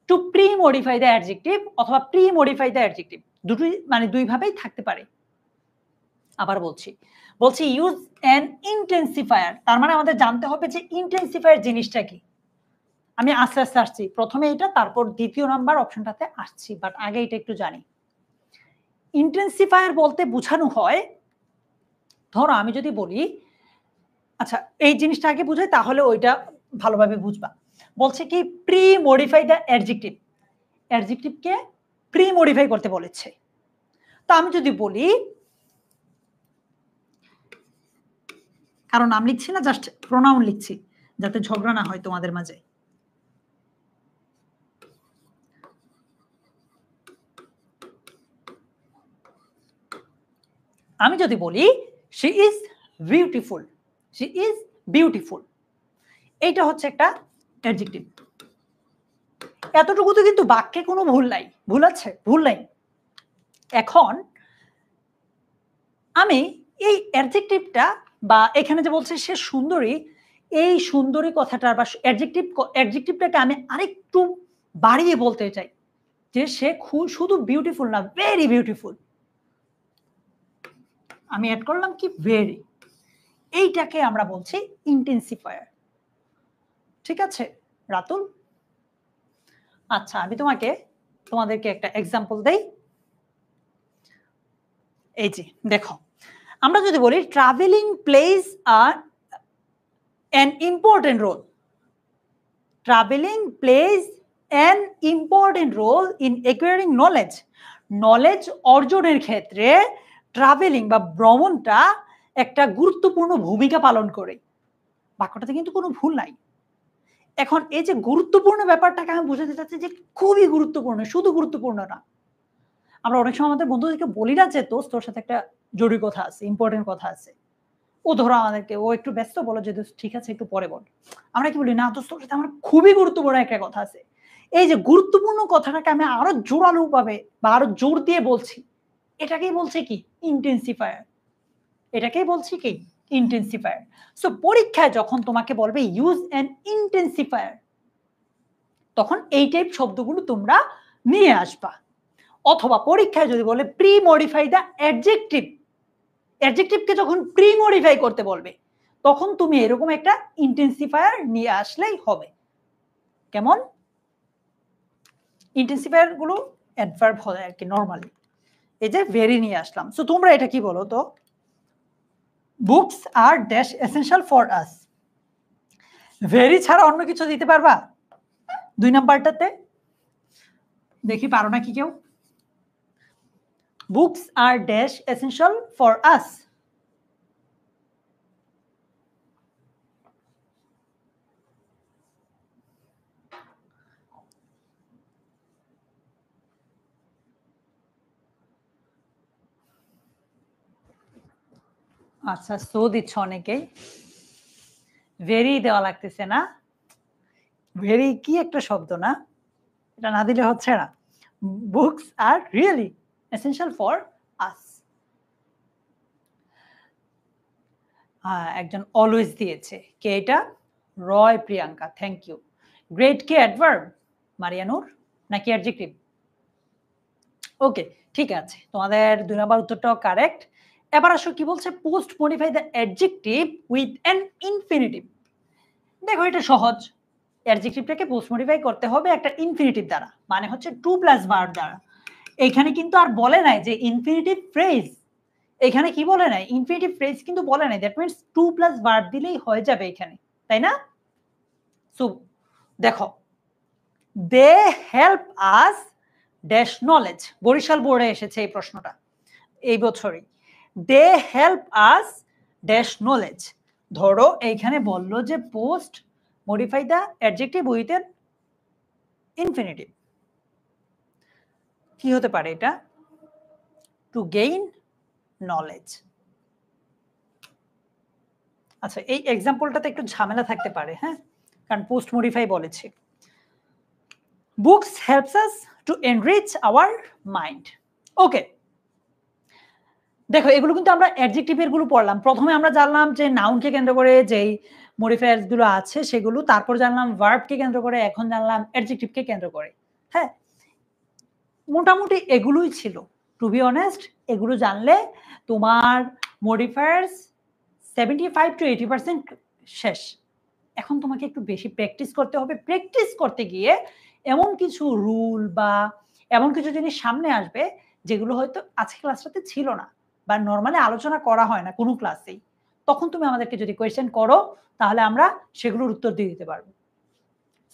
to to pre modify the adjective অথবা প্রি মডিফাই দ্য অ্যাডজেক্টিভ, দুটোই মানে দুই ভাবেই থাকতে পারে। আবার বলছি ইউজ অ্যান ইন্টেন্সিফায়ার, তার মানে আমাদের জানতে হবে যে ইন্টেন্সিফায়ার জিনিসটা কি। আমি আস্তে আস্তে আসছি, প্রথমে এটা তারপর দ্বিতীয় নাম্বার অপশনটাতে আসছি, বাট আগে এটা একটু জানি। ইন্টেন্সিফায়ার বলতে বোঝানো হয়, ধরো আমি যদি বলি, আচ্ছা এই জিনিসটা আগে বুঝাই তাহলে ওইটা ভালোভাবে বুঝবা। বলছে কি প্রি মডিফাই দ্য অ্যাডজেক্টিভ, অ্যাডজেক্টিভকে প্রি মডিফাই করতে বলেছে। তো আমি যদি বলি, কারণ নাম লিখছি না, জাস্ট প্রোনাউন লিখছি যাতে ঝগড়া না হয় তোমাদের মাঝে। আমি যদি বলি she is beautiful, she is beautiful, এইটা হচ্ছে একটা অ্যাডজেক্টিভ। এতটুকু তো কিন্তু বাক্যে কোনো ভুল নাই, ভুল আছে? ভুল নাই। এখন আমি এই অ্যাডজেক্টিভটা বা এখানে যে বলছে সে সুন্দরী, এই সুন্দরী কথাটার বা অ্যাডজেক্টিভটাকে আমি আরেকটু বাড়িয়ে বলতে চাই যে সে শুধু বিউটিফুল না, ভেরি বিউটিফুল। আমি অ্যাড করলাম কি ভেরি, এইটাকে আমরা বলছি ইন্টেন্সিফায়ার। ঠিক আছে রাতুল? আচ্ছা আমি তোমাদেরকে একটা এক্সাম্পল দেই। এই যে দেখো, আমরা যদি বলি travelling plays an important role, traveling plays an important role in acquiring knowledge, knowledge অর্জনের ক্ষেত্রে ট্রাভেলিং বা ভ্রমণটা একটা গুরুত্বপূর্ণ ভূমিকা পালন করে। বাক্যটাতে কিন্তু কোনো ভুল নাই। এখন এই যে গুরুত্বপূর্ণ ব্যাপারটাকে আমি বোঝাতে চাচ্ছি যে খুবই গুরুত্বপূর্ণ, শুধু গুরুত্বপূর্ণ না। আমরা অনেক সময় আমাদের বন্ধুদেরকে বলি না যে দোস্ত তোর সাথে একটা জরুরি কথা আছে, ইম্পর্টেন্ট কথা আছে। ও ধরো আমাদেরকে, ও একটু ব্যস্ত, বলো যে দোস্ত ঠিক আছে একটু পরে বল। আমরা কি বলি, না দোস্ত তোর সাথে আমার খুবই গুরুত্বপূর্ণ একটা কথা আছে। এই যে গুরুত্বপূর্ণ কথাটাকে আমি আরো জোরালো ভাবে বা আরো জোর দিয়ে বলছি, এটাকেই বলছে কি ইন্টেন্সিফায়ার। এটাকেই বলছি কি ইন্টেন্সিফায়ার। সো পরীক্ষায় যখন তোমাকে বলবে ইউজ অ্যান ইন্টেন্সিফায়ার, তখন এই টাইপ শব্দগুলো তোমরা নিয়ে আসবা। অথবা পরীক্ষায় যদি বলে প্রি মডিফাই দ্য অ্যাডজেক্টিভ, অ্যাডজেক্টিভকে যখন প্রি মডিফাই করতে বলবে তখন তুমি এরকম একটা ইন্টেন্সিফায়ার নিয়ে আসলেই হবে। কেমন? ইন্টেন্সিফায়ার গুলো অ্যাডভার্ব হয় আর কি নরমালি। এই যে ভেরি নিয়ে আসলাম। সো তোমরা এটা কি বলো তো, books are dash essential for us, very ছাড়া অন্য কিছু দিতে পারবা 2 নাম্বারটাতে? দেখি পারো নাকি কেউ? Books are dash essential for us, আচ্ছা সো দিচ্ছ অনেকেই, ভেরি দেওয়া লাগতেছে না? ভেরি কি একটা শব্দ না, এটা না দিলে হচ্ছে না। Books are really essential for us. একজন অলওয়েজ দিয়েছে, কে এটা? রয় প্রিয়াঙ্কা, থ্যাংক ইউ। গ্রেট কি অ্যাডভার্ব মারিয়ানুর নাকি অ্যাডজেক্টিভ? ওকে ঠিক আছে, তোমাদের 2 নাম্বার উত্তরটাও কারেক্ট। এবার আসো কি বলছে, post modify the adjective with an infinitive. দেখো এটা সহজ, অ্যাডজেক্টিভটাকে পোস্ট মডিফাই করতে হবে একটা ইনফিনিটিভ দ্বারা, মানে হচ্ছে টু প্লাস ভার্ব দ্বারা। এখানে কিন্তু আর বলে নাই যে ইনফিনিটিভ ফ্রেজ, এখানে কি বলে নাই, ইনফিনিটিভ ফ্রেজ কিন্তু বলে নাই। That means to plus verb দিলেই হয়ে যাবে এখানে, তাই না? সো দেখো, they help us dash knowledge, Barishal বোর্ডে এসেছে এই প্রশ্নটা এই বছরই। They help us dash knowledge, ধরো এইখানে বললো যে post modify the adjective with an infinitive, কি হতে পারে এটা? To gain knowledge. আচ্ছা এই এক্সাম্পলটাতে একটু ঝামেলা থাকতে পারে, হ্যাঁ, কারণ পোস্ট মডিফাই বলেছে। Books helps us to enrich our mind. ওকে দেখো এগুলো কিন্তু আমরা অ্যাডজেক্টিভের গুলো পড়লাম। প্রথমে আমরা জানলাম যে নাউনকে কেন্দ্র করে যেই মডিফায়ার্স গুলো আছে সেগুলো, তারপর জানলাম ভার্বকে কেন্দ্র করে, এখন জানলাম অ্যাডজেক্টিভকে কেন্দ্র করে। হ্যাঁ, মোটামুটি এগুলোই ছিল। টু বি অনেস্ট, এগুলো জানলে তোমার মডিফায়ার্স 75-80% শেষ। এখন তোমাকে একটু বেশি প্র্যাকটিস করতে হবে। প্র্যাকটিস করতে গিয়ে এমন কিছু রুল বা এমন কিছু জিনিস সামনে আসবে যেগুলো হয়তো আজকে ক্লাসটাতে ছিল না বা নরমালি আলোচনা করা হয় না কোনো ক্লাসেই। তখন তুমি আমাদেরকে যদি কোয়েশ্চেন করো তাহলে আমরা সেগুলোর উত্তর দিয়ে দিতে পারবো।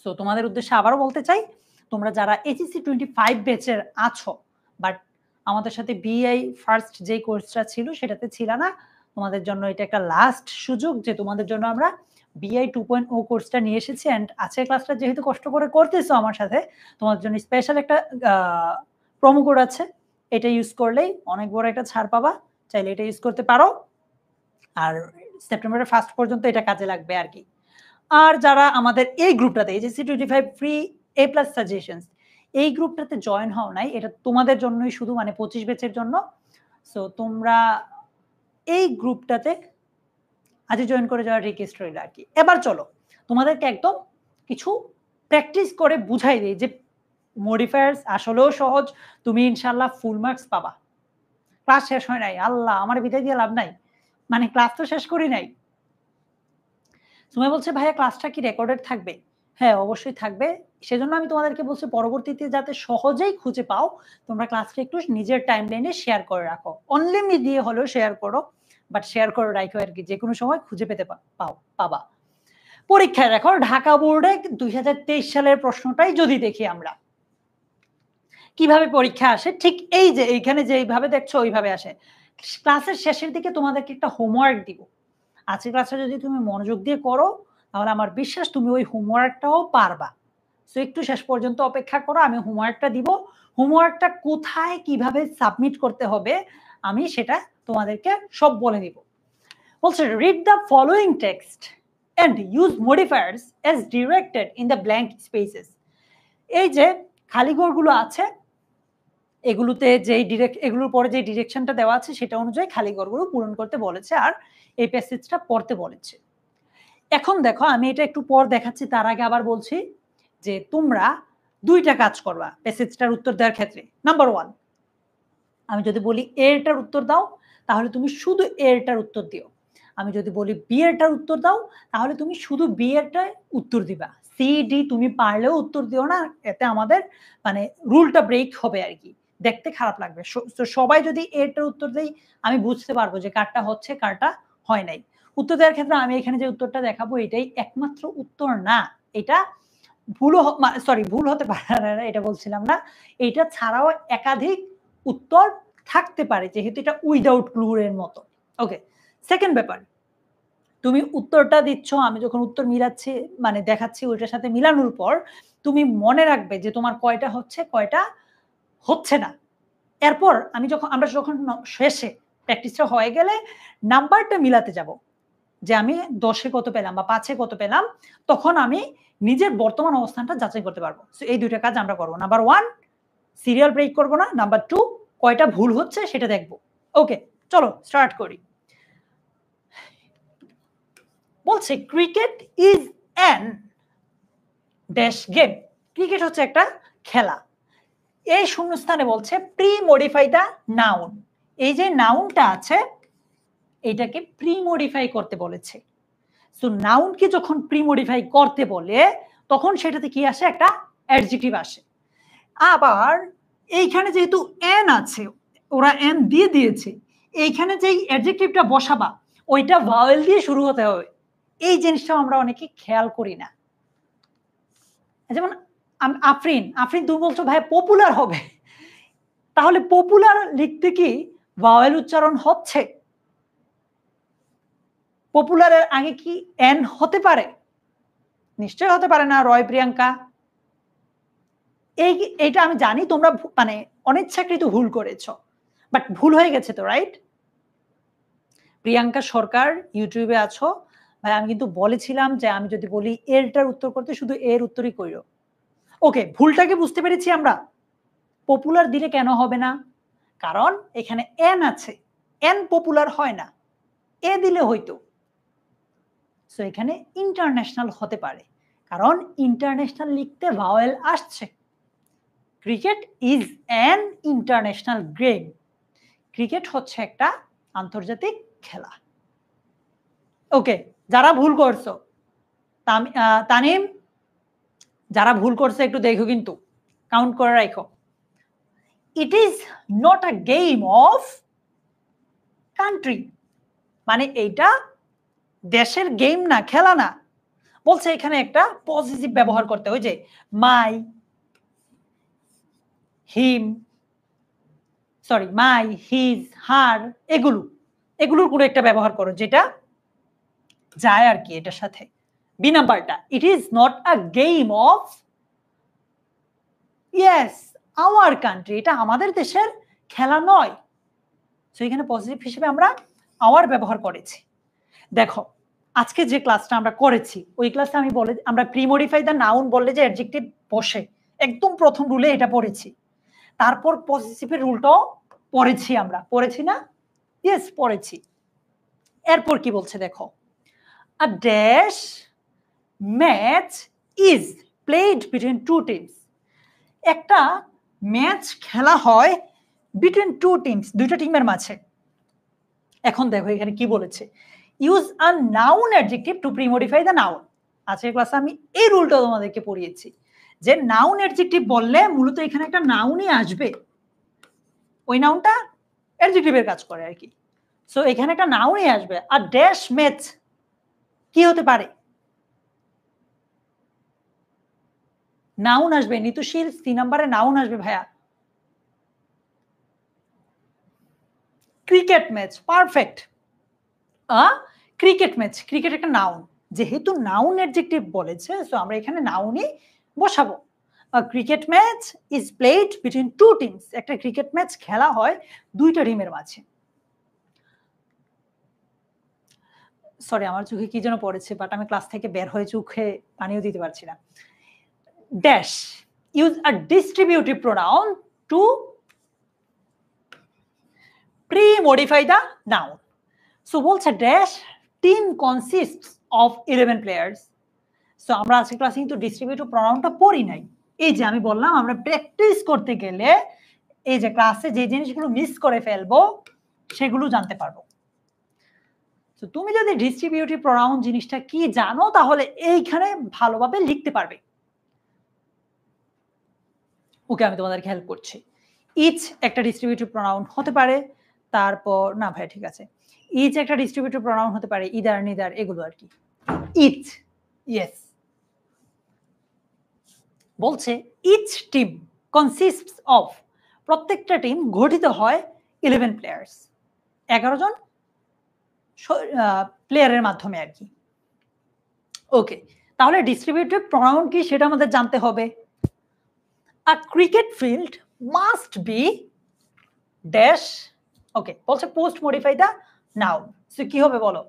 সো তোমাদের উদ্দেশ্যে আবারও বলতে চাই, তোমরা যারা এইচএসসি 25 ব্যাচের আছো বাট আমাদের সাথে বিআই ফার্স্ট যে কোর্সটা ছিল সেটাতে ছিল না, তোমাদের জন্য এটা একটা লাস্ট সুযোগ যে তোমাদের জন্য আমরা বিআই 2.0 কোর্সটা নিয়ে এসেছি। অ্যান্ড আজকের ক্লাসটা যেহেতু কষ্ট করে করতেছো আমার সাথে, তোমাদের জন্য স্পেশাল একটা প্রোমো কোড আছে। এটা ইউজ করলেই অনেক বড় একটা ছাড় পাবা। চাইলে এটা ইউজ করতে পারো। আর সেপ্টেম্বরের ফার্স্ট পর্যন্ত এটা কাজে লাগবে আর কি। আর যারা আমাদের এই গ্রুপটাতে এইচএসসি 25 ফ্রি এ প্লাস সাজেশনস এই গ্রুপটাতে জয়েন হও নাই, এটা তোমাদের জন্যই শুধু, মানে 25 ব্যাচের জন্য। সো তোমরা এই গ্রুপটাতে আজই জয়েন করে যাওয়ার রিকোয়েস্ট রইল আর কি। এবার চলো তোমাদেরকে একদম কিছু প্র্যাকটিস করে বুঝাই দিই যে মডিফায়ার্স আসলেও সহজ, তুমি ইনশাল্লাহ ফুল মার্কস পাবা। ক্লাস শেষ হয় নাই, আল্লাহ আমার বিদায় দিয়ে লাভ নাই, মানে ক্লাস তো শেষ করি নাই। সুমাই বলছে ভাইয়া ক্লাসটা কি রেকর্ডেড থাকবে? হ্যাঁ, অবশ্যই থাকবে। সেজন্য আমি তোমাদেরকে বলছি পরবর্তীতে যাতে সহজেই খুঁজে পাও, তোমরা ক্লাসটা একটু নিজের টাইমলাইনে শেয়ার করে রাখো। অনলি মি দিয়ে হলেও শেয়ার করো, বাট শেয়ার করে রাখো আর কি, যে কোনো সময় খুঁজে পেতে পাবা। পরীক্ষায় দেখো ঢাকা বোর্ডে 2023 সালের প্রশ্নটাই যদি দেখি আমরা, কিভাবে পরীক্ষা আসে, ঠিক এই যে এইখানে যেইভাবে দেখছো ওইভাবে আসে। ক্লাসের শেষের দিকে তোমাদেরকে একটা হোমওয়ার্ক দিব। আজকের ক্লাসটা যদি তুমি মনোযোগ দিয়ে করো তাহলে আমার বিশ্বাস তুমি ওই হোমওয়ার্কটাও পারবা। সো একটু শেষ পর্যন্ত অপেক্ষা করো, আমি হোমওয়ার্কটা দিব। হোমওয়ার্কটা কোথায় কিভাবে সাবমিট করতে হবে আমি সেটা তোমাদেরকে সব বলে দিব। বলছে read the following text and use modifiers as directed in the blank spaces. এই যে খালি ঘরগুলো আছে এগুলোতে এগুলোর পরে যে ডিরেকশনটা দেওয়া আছে সেটা অনুযায়ী খালি ঘরগুলো পূরণ করতে বলেছে আর এই প্যাসেজটা পড়তে বলেছে। এখন দেখো আমি এটা একটু পর দেখাচ্ছি, তার আগে আবার বলছি যে তোমরা দুইটা কাজ করবা প্যাসেজটার উত্তর দেওয়ার ক্ষেত্রে। নাম্বার 1, আমি যদি বলি এরটার উত্তর দাও তাহলে তুমি শুধু এরটার উত্তর দিও। আমি যদি বলি বি এরটার উত্তর দাও তাহলে তুমি শুধু বি এরটার উত্তর দিবা। সি ডি তুমি পারলেও উত্তর দিও না, এতে আমাদের মানে রুলটা ব্রেক হবে আর কি, দেখতে খারাপ লাগবে। সবাই যদি এরটার উত্তর দেই আমি বুঝতে পারবো যে কারটা হচ্ছে কারটা হয় নাই। উত্তর দেওয়ার ক্ষেত্রে আমি এখানে যে উত্তরটা দেখাবো এটাই একমাত্র উত্তর না, এটা ভুল হতে পারে না, এটা বলছিলাম না। এটা ছাড়াও একাধিক উত্তর থাকতে পারে যেহেতু এটা উইদাউট ক্লু এর মতো। ওকে, সেকেন্ড ব্যাপার, তুমি উত্তরটা দিচ্ছ, আমি যখন উত্তর মিলাচ্ছি মানে দেখাচ্ছি ওইটার সাথে মিলানোর পর তুমি মনে রাখবে যে তোমার কয়টা হচ্ছে কয়টা হচ্ছে না। এরপর আমরা যখন শেষে প্র্যাকটিসটা হয়ে গেলে নাম্বারটা মিলাতে যাব যে আমি 10-এ কত পেলাম বা 5-এ কত পেলাম, তখন আমি নিজের বর্তমান অবস্থানটা যাচাই করতে পারবো। সো এই দুইটা কাজ আমরা করবো। নাম্বার 1, সিরিয়াল ব্রেক করবো না। নাম্বার 2, কয়টা ভুল হচ্ছে সেটা দেখবো। ওকে, চলো স্টার্ট করি। বলছে cricket is an dash game. Cricket হচ্ছে একটা খেলা। এই শূন্যস্থানে বলছে প্রি মডিফাই দা নাউন। এই যে নাউনটা আছে এটাকে প্রি মডিফাই করতে বলেছে। সো নাউনকে যখন প্রি মডিফাই করতে বলে তখন সেটাতে কি আসে, একটা অ্যাডজেক্টিভ আসে। আবার এইখানে যেহেতু এন আছে, ওরা এন দিয়ে দিয়েছে, এইখানে যেই অ্যাডজেক্টিভটা বসাবা ওইটা ভাওয়েল দিয়ে শুরু হতে হবে। এই জিনিসটা আমরা অনেকে খেয়াল করি না। যেমন আফরিন তুমি বলছো ভাই পপুলার হবে, তাহলে পপুলার লিখতে কি ভাওয়েল উচ্চারণ হচ্ছে? পপুলারের আগে কি এন হতে পারে? নিশ্চয় হতে পারে না। রয় প্রিয়াঙ্কা, এইটা আমি জানি তোমরা মানে অনিচ্ছাকৃত ভুল করেছো, বাট ভুল হয়ে গেছে তো, রাইট? প্রিয়াঙ্কা সরকার ইউটিউবে আছো ভাই, আমি কিন্তু বলেছিলাম যে আমি যদি বলি এরটার উত্তর করতে শুধু এর উত্তরই কইরো। ওকে, ভুলটাকে বুঝতে পেরেছি আমরা। পপুলার দিলে কেন হবে না? কারণ এখানে এন আছে, এন পপুলার হয় না, এ দিলে হইতো। সো এখানে ইন্টারন্যাশনাল হতে পারে কারণ ইন্টারন্যাশনাল লিখতে ভাওয়েল আসছে। Cricket is an international game. Cricket হচ্ছে একটা আন্তর্জাতিক খেলা। ওকে, যারা ভুল করছো, তানিম, যারা ভুল করছে একটু দেখো, কিন্তু কাউন্ট করে রাখো। It is not a game of country, মানে এইটা দেশের গেম না, খেলা না। বলছে এখানে একটা পজিটিভ ব্যবহার করতে, ওই যে মাই, হিম, সরি মাই, হিজ, হার, এগুলোর কোনো একটা ব্যবহার করো যেটা যায় আর কি এটার সাথে। বি নাম্বারটা, it is not a game of yes our country, এটা আমাদের দেশের খেলা নয়। সো এখানে পজিটিভ হিসেবে আমরা আওয়ার ব্যবহার করেছি। দেখো আজকে যে ক্লাসটা আমরা করেছি ওই ক্লাসে আমরা প্রিমডিফাই দ্য নাউন বললে যে অ্যাডজেক্টিভ বসে, একদম প্রথম রুলে এটা পড়েছি। তারপর পজিটিভের রুলটাও পড়েছি, আমরা পড়েছি না? ইয়েস, পড়েছি। এরপর কি বলছে দেখো, a dash match is played between two teams. একটা ম্যাচ খেলা হয় বিটুইন টু টিমস, দুইটা টিমের মাঝে। এখন দেখো এখানে কি বলেছে, use a noun adjective to premodify the noun. আজকের ক্লাসে আমি এই রুলটা তোমাদেরকে পড়িয়েছি যে নাউন অ্যাডজেক্টিভ বললে মূলত এখানে একটা নাউনই আসবে, ওই নাউনটা অ্যাডজেক্টিভের কাজ করে আর কি। সো এখানে একটা নাউনই আসবে। আর ড্যাশ ম্যাচ কি হতে পারে? নাউন আসবে। নিতুশীল 3 নম্বরে নাউন আসবে ভাইয়া। Cricket match, perfect. Cricket match, cricket একটা নাউন, যেহেতু নাউন অ্যাডজেক্টিভ বলেছে সো আমরা এখানে নাউনই বসাবো। Cricket match is played between two teams, একটা ক্রিকেট ম্যাচ খেলা হয় দুইটা টিমের মাঝে। সরি আমার চোখে কি যেন পড়েছে, বাট আমি ক্লাস থেকে বের হয়ে চোখে পানিও দিতে পারছি না। Dash use a distributive pronoun to pre-modify the noun. So বলছে dash team consists of 11 players. So আমরা আজকে ক্লাসে কিন্তু ডিস্ট্রিবিউটিভ প্রোনাউনটা পড়ি নাই। এই যে আমি বললাম আমরা প্র্যাকটিস করতে গেলে এই যে ক্লাসে যে জিনিসগুলো মিস করে ফেলবো সেগুলো জানতে পারবো। তো তুমি যদি ডিস্ট্রিবিউটিভ প্রোনাউন জিনিসটা কি জানো তাহলে এইখানে ভালোভাবে লিখতে পারবে। ওকে, আমি তোমাদেরকে হেল্প করছি। ইচ একটা ডিস্ট্রিবিউটিভ প্রোনাউন হতে পারে, তারপর না ভাই ঠিক আছে, ইচ একটা ডিস্ট্রিবিউটিভ প্রোনাউন হতে পারে, ইদার, নিদার, এগুলো আর কি। Each, yes. বলছে ইচ টিম কনসিস্টস অফ, প্রত্যেকটা টিম গঠিত হয় 11 প্লেয়ার্স, 11 জন প্লেয়ারের মাধ্যমে আর কি। ওকে, তাহলে ডিস্ট্রিবিউটিভ প্রোনাউন কি সেটা আমাদের জানতে হবে। A cricket field must be dash. Okay, বলছে post modify the noun. So কি হবে বলো?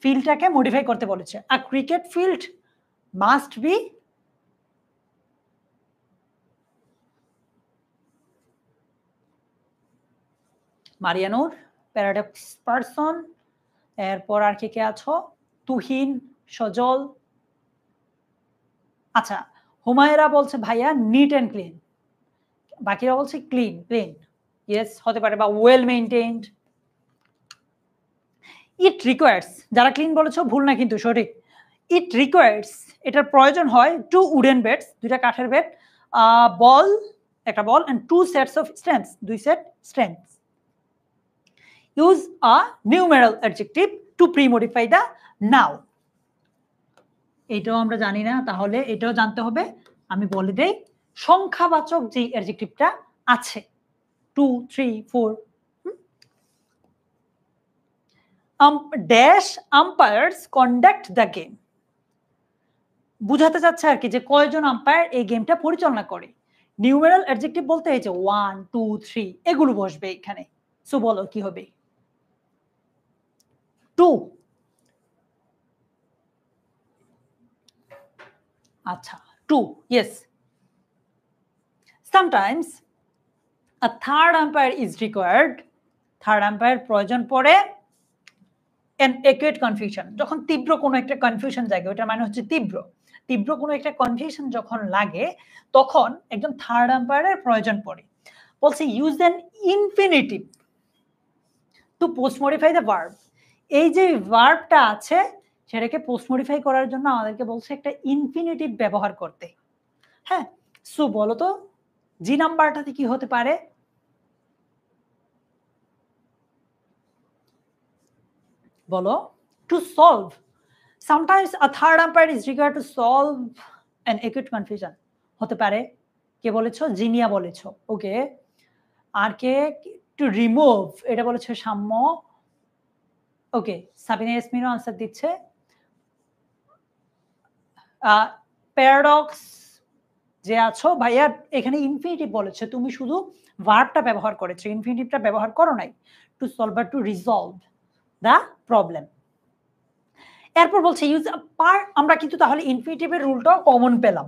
ফিল্ডটাকে মডিফাই করতে বলেছে। A cricket field must be Mariyanur, paradox person, এরপর আর কে আছো? তুহিন, সজল। আচ্ছা, হুমায়রা বলছে ভাইয়া নিট অ্যান্ড ক্লিন, বাকিরা বলছে ক্লিন, ক্লিন। ইয়েস, হতে পারে, বা ওয়েল মেইনটেইনড। ইট রিকোয়ার্স, যারা ক্লিন বলেছো ভুল না কিন্তু সঠিক। ইট রিকোয়ার্স, এটার প্রয়োজন হয় টু উডেন বেডস, দুইটা কাঠের বেড, বল, একটা ball, and two sets of stumps, দুই set stumps. Use a numeral adjective to premodify the noun. এটাও আমরা জানি না, তাহলে এটাও জানতে হবে। আমি বলে দেই, সংখ্যাবাচক যে অ্যাডজেক্টিভটা আছে 2, 3, 4, dash umpires conduct the game, বুঝাতে চাচ্ছে আর কি যে কয়জন আম্পায়ার এই গেমটা পরিচালনা করে। নিউমেরাল অ্যাডজেক্টিভ বলতে এই যে 1, 2, 3 এগুলো বসবে এখানে। সো বলো কি হবে? 2। আচ্ছা, 2, yes. Sometimes a third umpire is required, third umpire প্রয়োজন পড়ে। an acute confusion, যখন তীব্র কোনো একটা কনফিউশন জাগে, ওটার মানে হচ্ছে তীব্র। তীব্র কোনো একটা কনফিউশন যখন লাগে তখন একজন থার্ড আম্পায়ারের প্রয়োজন পড়ে। বলছে use an infinitive to post modify the verb. এই যে ভার্বটা আছে সেটাকে পোস্ট মডিফাই করার জন্য আমাদেরকে বলছে একটা ইনফিনিটিভ ব্যবহার করতে। হ্যাঁ, সো বলো তো জি নাম্বারটাতে কি হতে পারে? বলো। To solve, sometimes a third umpire is required to solve an acute confusion হতে পারে। কে বলেছো? জিনিয়া বলেছো। ওকে, আর কে? টু রিমুভ, এটা বলেছো সাম্য। ওকে, সাবিনা ইয়াসমিনও আনসার দিচ্ছে। প্যারাডক্স যে আছো ভাইয়া, এখানে ইনফিনিটিভ বলেছে, তুমি শুধু ভার্বটা ব্যবহার করেছো, ইনফিনিটিভটা ব্যবহার করো নাই। টু সলভ বা টু রিজলভ দ্য প্রবলেম। এরপর বলছে ইউজ আ পার্ট, আমরা কিন্তু তাহলে ইনফিনিটিভের রুলটাও কমন পেলাম।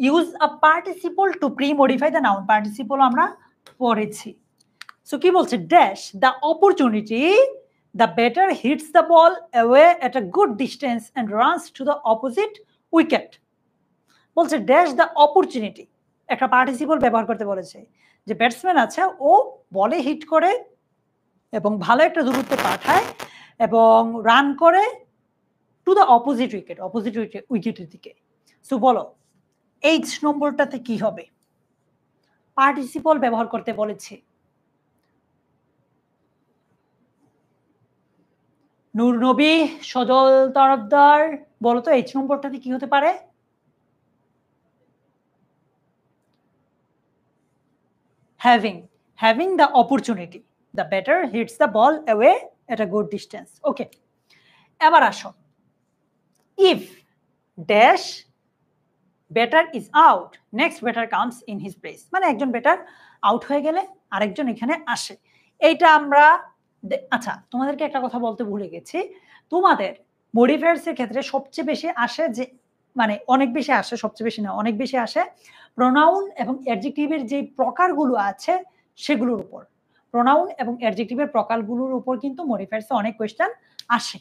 Use a participle to pre modify the noun, participle আমরা পড়েছি। সো কি বলছে? Dash the opportunity the batter hits the ball away at a good distance and runs to the opposite wicket. বলছে ড্যাশ দ্য অপরচুনিটি, একটা participle ব্যবহার করতে বলেছে। যে ব্যাটসম্যান আছে ও বলে হিট করে এবং ভালো একটা দূরত্বে পাঠায় এবং রান করে two the opposite wicket, opposite উইকেটের দিকে। সো বলো এইচ নম্বরটাতে কি হবে? পার্টিসিপল ব্যবহার করতে বলেছে। নূর নবী, সজল তরফদার, বলো তো এইচ নম্বরটাতে কি হতে পারে? having the opportunity the batter hits the ball away at a good distance. ওকে, এবার আসো। if dash batter is out, next batter comes in his place, মানে একজন ব্যাটার আউট হয়ে গেলে আরেকজন এখানে আসে। এইটা আমরা আচ্ছা, তোমাদেরকে একটা কথা বলতে ভুলে গেছি, তোমাদের মডিফায়ার্স এর ক্ষেত্রে সবচেয়ে বেশি আসে যে, মানে অনেক বেশি আসে, সবচেয়ে বেশি না, অনেক বেশি আসে প্রোনাউন এবং অ্যাডজেক্টিভের যে প্রকারগুলো আছে সেগুলোর উপর। প্রোনাউন এবং অ্যাডজেক্টিভের প্রকারগুলোর উপর কিন্তু মডিফায়ার্সে অনেক কোয়েশ্চেন আসে।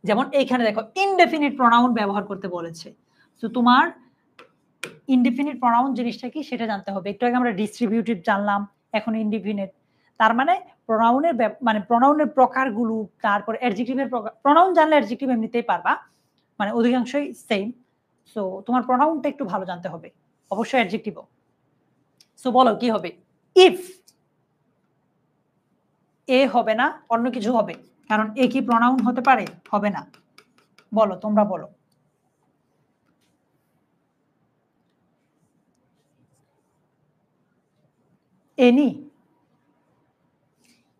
যেমন এইখানে দেখো ইনডেফিনিট প্রোনাউন ব্যবহার করতে বলেছে। তো তোমার ইনডেফিনিট প্রোনাউন জিনিসটা কি সেটা জানতে হবে। একটু আগে আমরা ডিস্ট্রিবিউটিভ জানলাম, এখন ইনডেফিনিট। তার মানে প্রোনাউনের মানে প্রোনাউনের প্রকারগুলো, তারপর অ্যাডজেক্টিভের প্রকার। প্রোনাউন জানলে অ্যাডজেক্টিভ এমনিতেই পারবা, মানে অধিকাংশই সেম। সো তোমার প্রোনাউনটা একটু ভালো জানতে হবে, অবশ্যই অ্যাডজেক্টিভও। সো বলো কি হবে? ইফ এ হবে না, অন্য কিছু হবে, কারণ এ কি প্রোনাউন হতে পারে? হবে না। বলো, তোমরা বলো।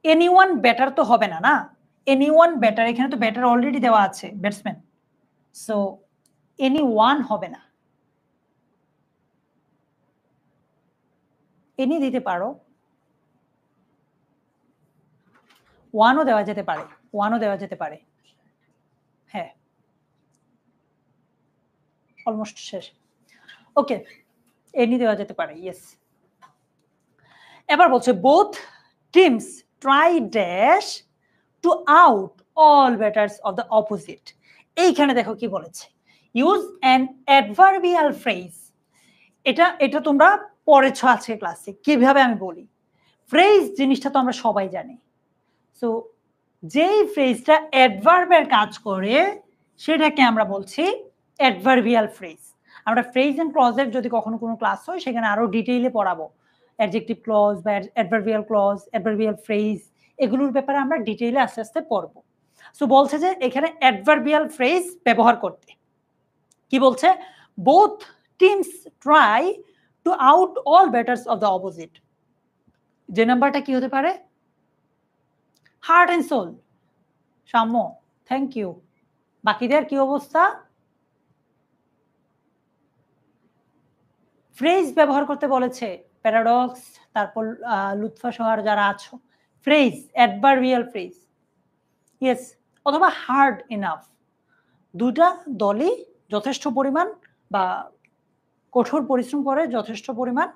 এনিওয়ান ব্যাটার তো হবে না, না? এনিওয়ান ব্যাটার, এখানে তো ব্যাটার অলরেডি দেওয়া আছে, ব্যাটসম্যান। সো এনিওয়ান হবে না। এনি দিতে পারো, ওয়ানও দেওয়া যেতে পারে, ওয়ানও দেওয়া যেতে পারে। হ্যাঁ, অলমোস্ট শেষ। ওকে, এনি দেওয়া যেতে পারে, ইয়েস। এবার বলছে both teams try dash to out all batters of the opposite. এইখানে দেখো কি বলেছে, ইউজ অ্যান অ্যাডভার্বিয়াল ফ্রেজ। এটা তোমরা পড়েছো আজকে ক্লাসে, কিভাবে আমি বলি। ফ্রেজ জিনিসটা তো আমরা সবাই জানি। সো যেই ফ্রেজটা অ্যাডভার্বের কাজ করে সেটাকে আমরা বলছি অ্যাডভার্বিয়াল ফ্রেজ। আমরা ফ্রেজ এন্ড ক্লজের যদি কখনো কোনো ক্লাস হয় সেখানে আরো ডিটেইলে পড়াবো, অ্যাডজেক্টিভ ক্লজ বা অ্যাডভার্বিয়াল ক্লজ, অ্যাডভার্বিয়াল ফ্রেজ, এগুলোর ব্যাপারে আমরা ডিটেইলে আস্তে আস্তে পড়বো। সো বলছে যে এখানে অ্যাডভার্বিয়াল ফ্রেজ ব্যবহার করতে। কি বলছে? Both teams try to out all batters of the opposite. যে নাম্বারটা কি হতে পারে? Heart and soul. Samya, thank you. বাকিদের কি অবস্থা? ফ্রেজ ব্যবহার করতে বলেছে প্যারাডক্স, তারপর লুৎফা সোহার যারা আছো, ফ্রেজ, অ্যাডভার্বিয়াল ফ্রেজ, ইয়েস, অথবা হার্ড ইনাফ। দুটা দলই যথেষ্ট পরিমাণ বা কঠোর পরিশ্রম করে যথেষ্ট পরিমাণ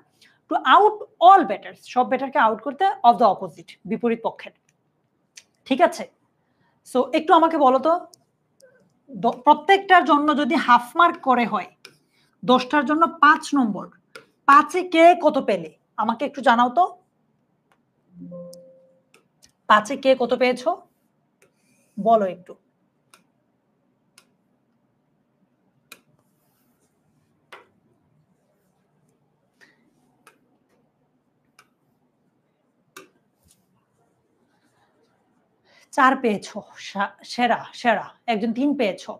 টু আউট অল ব্যাটার্স, সব ব্যাটারকে আউট করতে, অফ দ্য অপোজিট, বিপরীত পক্ষের। ঠিক আছে? সো একটু আমাকে বলো তো প্রত্যেকটার জন্য যদি হাফ মার্ক করে হয়, 10টার জন্য 5 নম্বর, 5-এ কে কত পেলে আমাকে একটু জানাও তো। 5-এ কে কত পেয়েছো বলো একটু। চার পেয়েছো, সেরা সেরা। একজন 3 পেয়েছো।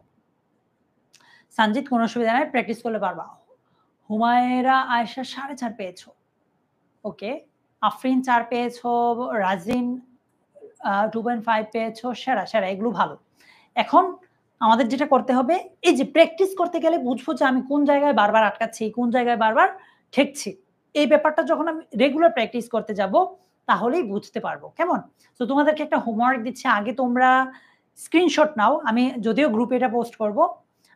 সঞ্জিত কোনো অসুবিধা নাই, প্র্যাকটিস করলে পারবা। হুমায়রা আয়েশা 4.5 পেয়েছো। ওকে। আফরিন 4 পেয়েছো, রাজিন 2.5 পেয়েছো, সেরা সেরা, এগুলো ভালো। এখন আমাদের যেটা করতে হবে, এই যে প্র্যাকটিস করতে গেলে বুঝবো যে আমি কোন জায়গায় বারবার আটকাচ্ছি, কোন জায়গায় বারবার ঠেকছি। এই ব্যাপারটা যখন আমি রেগুলার প্র্যাকটিস করতে যাব তাহলেই বুঝতে পারবো। কেমন? তো তোমাদেরকে একটা হোমওয়ার্ক দিচ্ছি, আগে তোমরা স্ক্রিনশট নাও। আমি যদিও গ্রুপে এটা পোস্ট করব,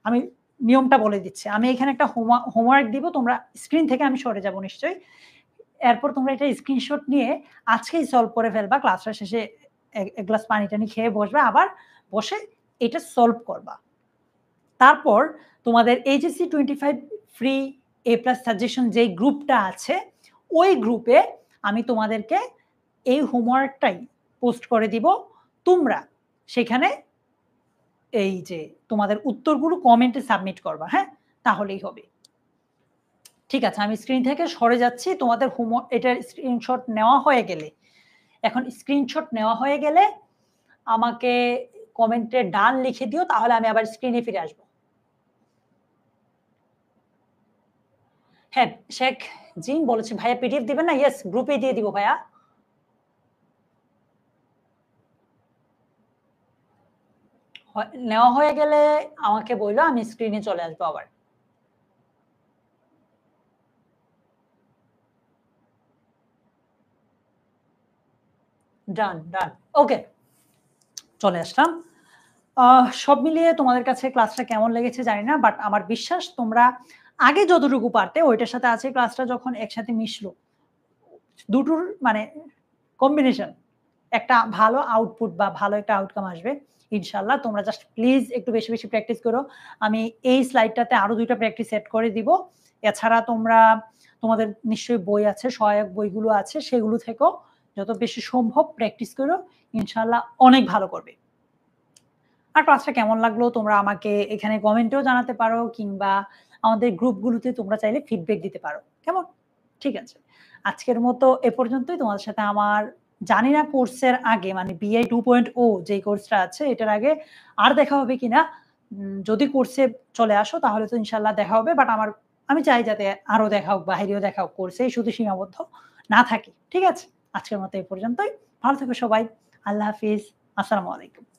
আমি নিয়মটা বলে দিচ্ছি। আমি এখানে একটা হোমওয়ার্ক দিব, তোমরা স্ক্রিন থেকে আমি সরে যাব নিশ্চয়ই। এরপর তোমরা এটা স্ক্রিনশট নিয়ে আজকেই সলভ করে ফেলবা। ক্লাসটা শেষে এক গ্লাস পানি টানি খেয়ে বসবে, আবার বসে এটা সলভ করবা। তারপর তোমাদের এইচএসসি 25 ফ্রি এ প্লাস সাজেশন যে গ্রুপটা আছে, ওই গ্রুপে আমি তোমাদেরকে এই হোমওয়ার্কটাই পোস্ট করে দিব। তোমরা সেখানে এই যে তোমাদের উত্তরগুলো কমেন্টে সাবমিট করবা, হ্যাঁ? তাহলেই হবে। ঠিক আছে, আমি স্ক্রিন থেকে সরে যাচ্ছি। তোমাদের এটার স্ক্রিনশট নেওয়া হয়ে গেলে, এখন স্ক্রিনশট নেওয়া হয়ে গেলে আমাকে কমেন্টে ডান লিখে দিও, তাহলে আমি আবার স্ক্রিনে ফিরে আসব। হ্যাঁ, শেখ জি বলেছে ভাইয়া পিডিএফ দিবেন না? ইয়েস, গ্রুপে দিয়ে দিব ভাইয়া। নেওয়া হয়ে গেলে আমাকে বললো, আমি স্ক্রিনে চলে আসবো আবার। ডান ডান, ওকে, চলে আসলাম। সব মিলিয়ে তোমাদের কাছে ক্লাসটা কেমন লেগেছে জানি না, বাট আমার বিশ্বাস তোমরা আগে যতটুকু পারতে ওইটার সাথে আছে ক্লাসটা যখন একসাথে মিশলো, দুটোর মানে কম্বিনেশন একটা ভালো আউটপুট বা ভালো একটা আউটকাম আসবে ইনশাল্লাহ। তোমরা জাস্ট প্লিজ একটু বেশি বেশি প্র্যাকটিস করো। আমি এই স্লাইডটাতে আরো 2টা প্র্যাকটিস সেট করে দিব। এছাড়া তোমরা তোমাদের নিশ্চয়ই বই আছে, সহায়ক বইগুলো আছে, সেগুলো থেকেও যত বেশি সম্ভব প্র্যাকটিস করো, ইনশাল্লাহ অনেক ভালো করবে। আর ক্লাসটা কেমন লাগলো তোমরা আমাকে এখানে কমেন্টেও জানাতে পারো, কিংবা আমাদের গ্রুপগুলোতে তোমরা চাইলে ফিডব্যাক দিতে পারো। কেমন? ঠিক আছে, আজকের মতো এ পর্যন্তই। তোমাদের সাথে আমার জানি না কোর্সের আগে মানে বিআই 2.0 যে কোর্সটা আছে এটার আগে আর দেখা হবে কিনা। যদি কোর্সে চলে আসো তাহলে তো ইনশাল্লাহ দেখা হবে, বাট আমি চাই যাতে আরো দেখা হোক, বাহিরেও দেখা হোক, কোর্সেই শুধু সীমাবদ্ধ না থাকি। ঠিক আছে, আজকের মতো এ পর্যন্তই। ভালো থেকো সবাই। আল্লাহ হাফিজ। আসসালামু আলাইকুম।